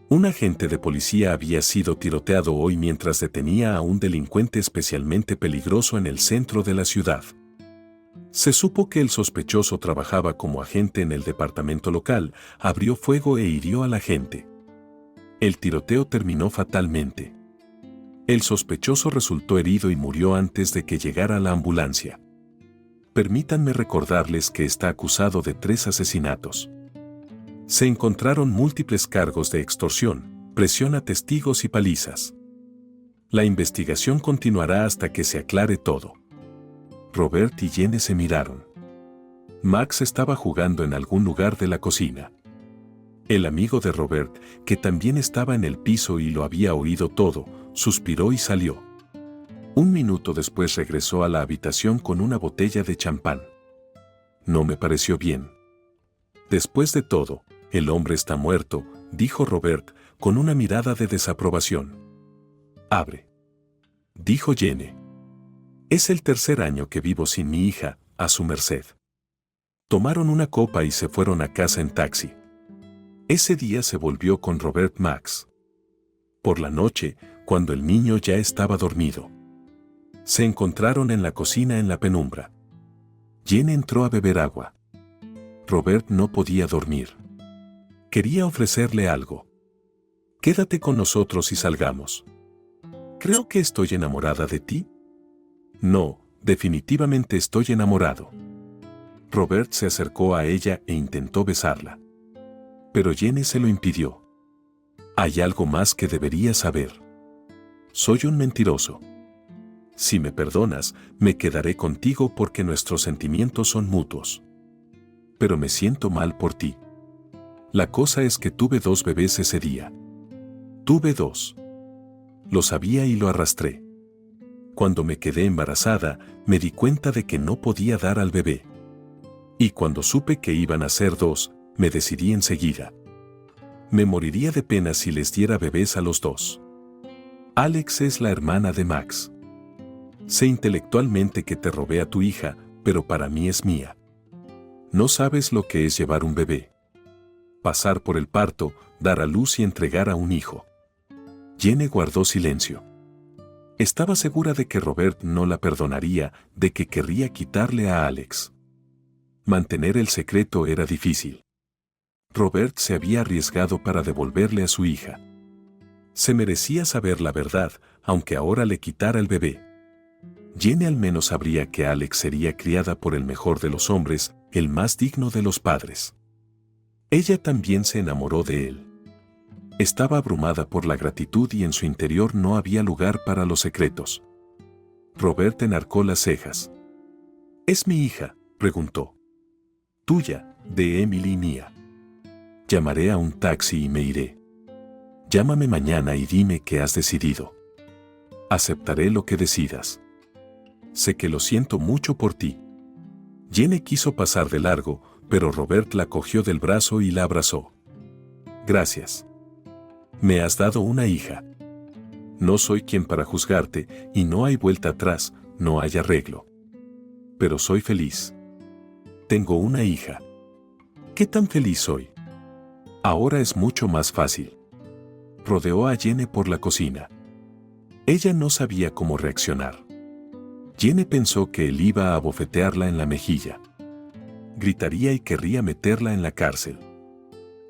Un agente de policía había sido tiroteado hoy mientras detenía a un delincuente especialmente peligroso en el centro de la ciudad. Se supo que el sospechoso trabajaba como agente en el departamento local, abrió fuego e hirió al agente. El tiroteo terminó fatalmente. El sospechoso resultó herido y murió antes de que llegara la ambulancia. Permítanme recordarles que está acusado de 3 asesinatos. Se encontraron múltiples cargos de extorsión, presión a testigos y palizas. La investigación continuará hasta que se aclare todo. Robert y Jenny se miraron. Max estaba jugando en algún lugar de la cocina. El amigo de Robert, que también estaba en el piso y lo había oído todo, suspiró y salió. Un minuto después regresó a la habitación con una botella de champán. No me pareció bien. Después de todo, el hombre está muerto, dijo Robert, con una mirada de desaprobación. Abre, dijo Jenny. Es el 3er año que vivo sin mi hija, a su merced. Tomaron una copa y se fueron a casa en taxi. Ese día se volvió con Robert Max. Por la noche, cuando el niño ya estaba dormido, se encontraron en la cocina en la penumbra. Jenny entró a beber agua. Robert no podía dormir. Quería ofrecerle algo. Quédate con nosotros y salgamos. Creo que estoy enamorada de ti. No, definitivamente estoy enamorado. Robert se acercó a ella e intentó besarla. Pero Jenny se lo impidió. Hay algo más que deberías saber. Soy un mentiroso. Si me perdonas, me quedaré contigo porque nuestros sentimientos son mutuos. Pero me siento mal por ti. La cosa es que tuve 2 bebés ese día. Tuve 2. Lo sabía y lo arrastré. Cuando me quedé embarazada, me di cuenta de que no podía dar al bebé. Y cuando supe que iban a ser 2, me decidí enseguida. Me moriría de pena si les diera bebés a los 2. Alex es la hermana de Max. Sé intelectualmente que te robé a tu hija, pero para mí es mía. No sabes lo que es llevar un bebé. Pasar por el parto, dar a luz y entregar a un hijo. Jenny guardó silencio. Estaba segura de que Robert no la perdonaría, de que querría quitarle a Alex. Mantener el secreto era difícil. Robert se había arriesgado para devolverle a su hija. Se merecía saber la verdad, aunque ahora le quitara el bebé. Jenny al menos sabría que Alex sería criada por el mejor de los hombres, el más digno de los padres. Ella también se enamoró de él. Estaba abrumada por la gratitud y en su interior no había lugar para los secretos. Robert enarcó las cejas. «¿Es mi hija?», preguntó. «Tuya, de Emily y mía. Llamaré a un taxi y me iré. Llámame mañana y dime qué has decidido. Aceptaré lo que decidas. Sé que lo siento mucho por ti». Jenny quiso pasar de largo, pero Robert la cogió del brazo y la abrazó. «Gracias. Me has dado una hija. No soy quien para juzgarte y no hay vuelta atrás, no hay arreglo. Pero soy feliz. Tengo una hija. ¿Qué tan feliz soy? Ahora es mucho más fácil». Rodeó a Jenny por la cocina. Ella no sabía cómo reaccionar. Jenny pensó que él iba a abofetearla en la mejilla. Gritaría y querría meterla en la cárcel.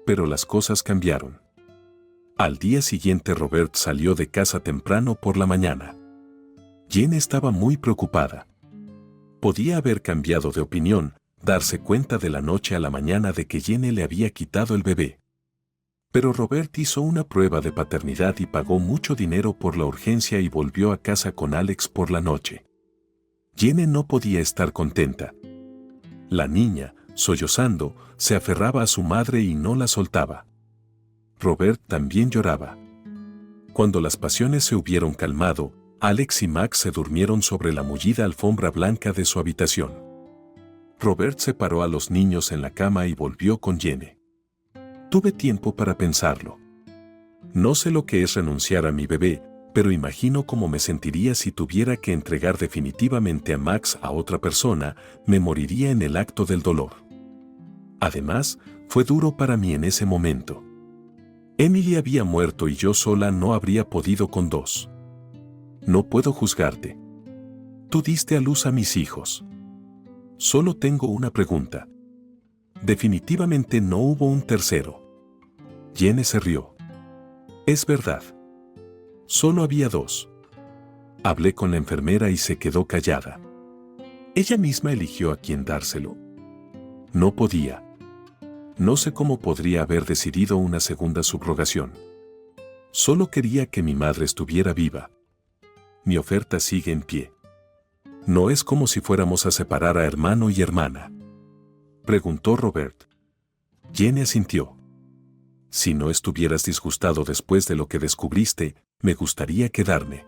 Pero las cosas cambiaron. Al día siguiente Robert salió de casa temprano por la mañana. Jenny estaba muy preocupada. Podía haber cambiado de opinión, darse cuenta de la noche a la mañana de que Jenny le había quitado el bebé. Pero Robert hizo una prueba de paternidad y pagó mucho dinero por la urgencia y volvió a casa con Alex por la noche. Jenny no podía estar contenta. La niña, sollozando, se aferraba a su madre y no la soltaba. Robert también lloraba. Cuando las pasiones se hubieron calmado, Alex y Max se durmieron sobre la mullida alfombra blanca de su habitación. Robert separó a los niños en la cama y volvió con Jenny. «Tuve tiempo para pensarlo. No sé lo que es renunciar a mi bebé, pero imagino cómo me sentiría si tuviera que entregar definitivamente a Max a otra persona, me moriría en el acto del dolor. Además, fue duro para mí en ese momento. Emily había muerto y yo sola no habría podido con dos. No puedo juzgarte. Tú diste a luz a mis hijos. Solo tengo una pregunta. Definitivamente no hubo un tercero». Jenny se rió. «Es verdad. Solo había dos. Hablé con la enfermera y se quedó callada. Ella misma eligió a quién dárselo. No podía. No sé cómo podría haber decidido una segunda subrogación. Solo quería que mi madre estuviera viva. Mi oferta sigue en pie. ¿No es como si fuéramos a separar a hermano y hermana?», preguntó Robert. Jenny asintió. «Si no estuvieras disgustado después de lo que descubriste, me gustaría quedarme.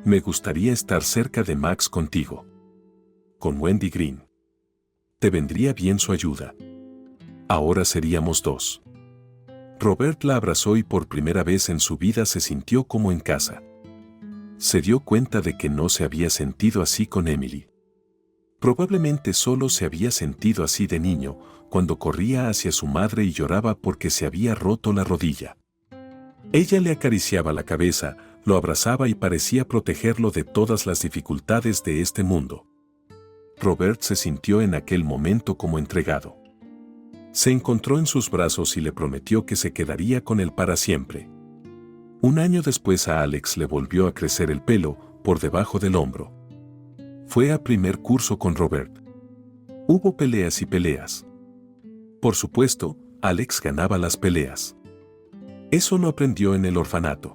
Me gustaría estar cerca de Max contigo. Con Wendy Green. Te vendría bien su ayuda. Ahora seríamos dos». Robert la abrazó y por primera vez en su vida se sintió como en casa. Se dio cuenta de que no se había sentido así con Emily. Probablemente solo se había sentido así de niño, cuando corría hacia su madre y lloraba porque se había roto la rodilla. Ella le acariciaba la cabeza, lo abrazaba y parecía protegerlo de todas las dificultades de este mundo. Robert se sintió en aquel momento como entregado. Se encontró en sus brazos y le prometió que se quedaría con él para siempre. Un año después a Alex le volvió a crecer el pelo por debajo del hombro. Fue a primer curso con Robert. Hubo peleas y peleas. Por supuesto, Alex ganaba las peleas. Eso lo aprendió en el orfanato.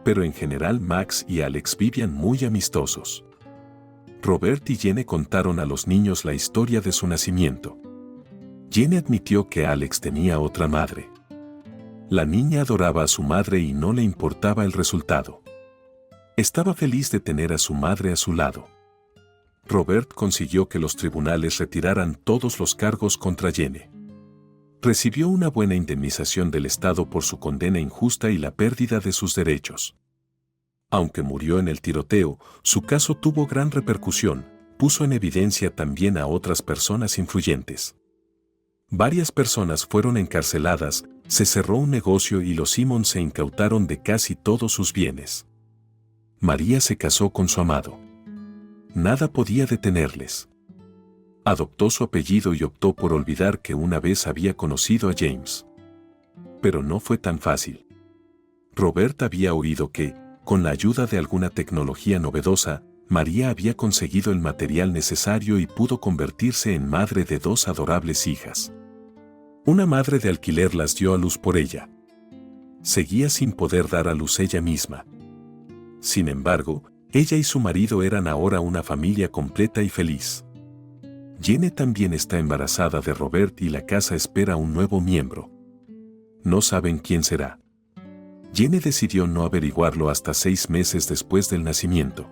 Pero en general Max y Alex vivían muy amistosos. Robert y Jenny contaron a los niños la historia de su nacimiento. Jenny admitió que Alex tenía otra madre. La niña adoraba a su madre y no le importaba el resultado. Estaba feliz de tener a su madre a su lado. Robert consiguió que los tribunales retiraran todos los cargos contra Jenny. Recibió una buena indemnización del Estado por su condena injusta y la pérdida de sus derechos. Aunque murió en el tiroteo, su caso tuvo gran repercusión, puso en evidencia también a otras personas influyentes. Varias personas fueron encarceladas, se cerró un negocio y los Simmons se incautaron de casi todos sus bienes. María se casó con su amado. Nada podía detenerles. Adoptó su apellido y optó por olvidar que una vez había conocido a James. Pero no fue tan fácil. Robert había oído que, con la ayuda de alguna tecnología novedosa, María había conseguido el material necesario y pudo convertirse en madre de 2 adorables hijas. Una madre de alquiler las dio a luz por ella. Seguía sin poder dar a luz ella misma. Sin embargo, ella y su marido eran ahora una familia completa y feliz. Jenny también está embarazada de Robert y la casa espera un nuevo miembro. No saben quién será. Jenny decidió no averiguarlo hasta 6 meses después del nacimiento.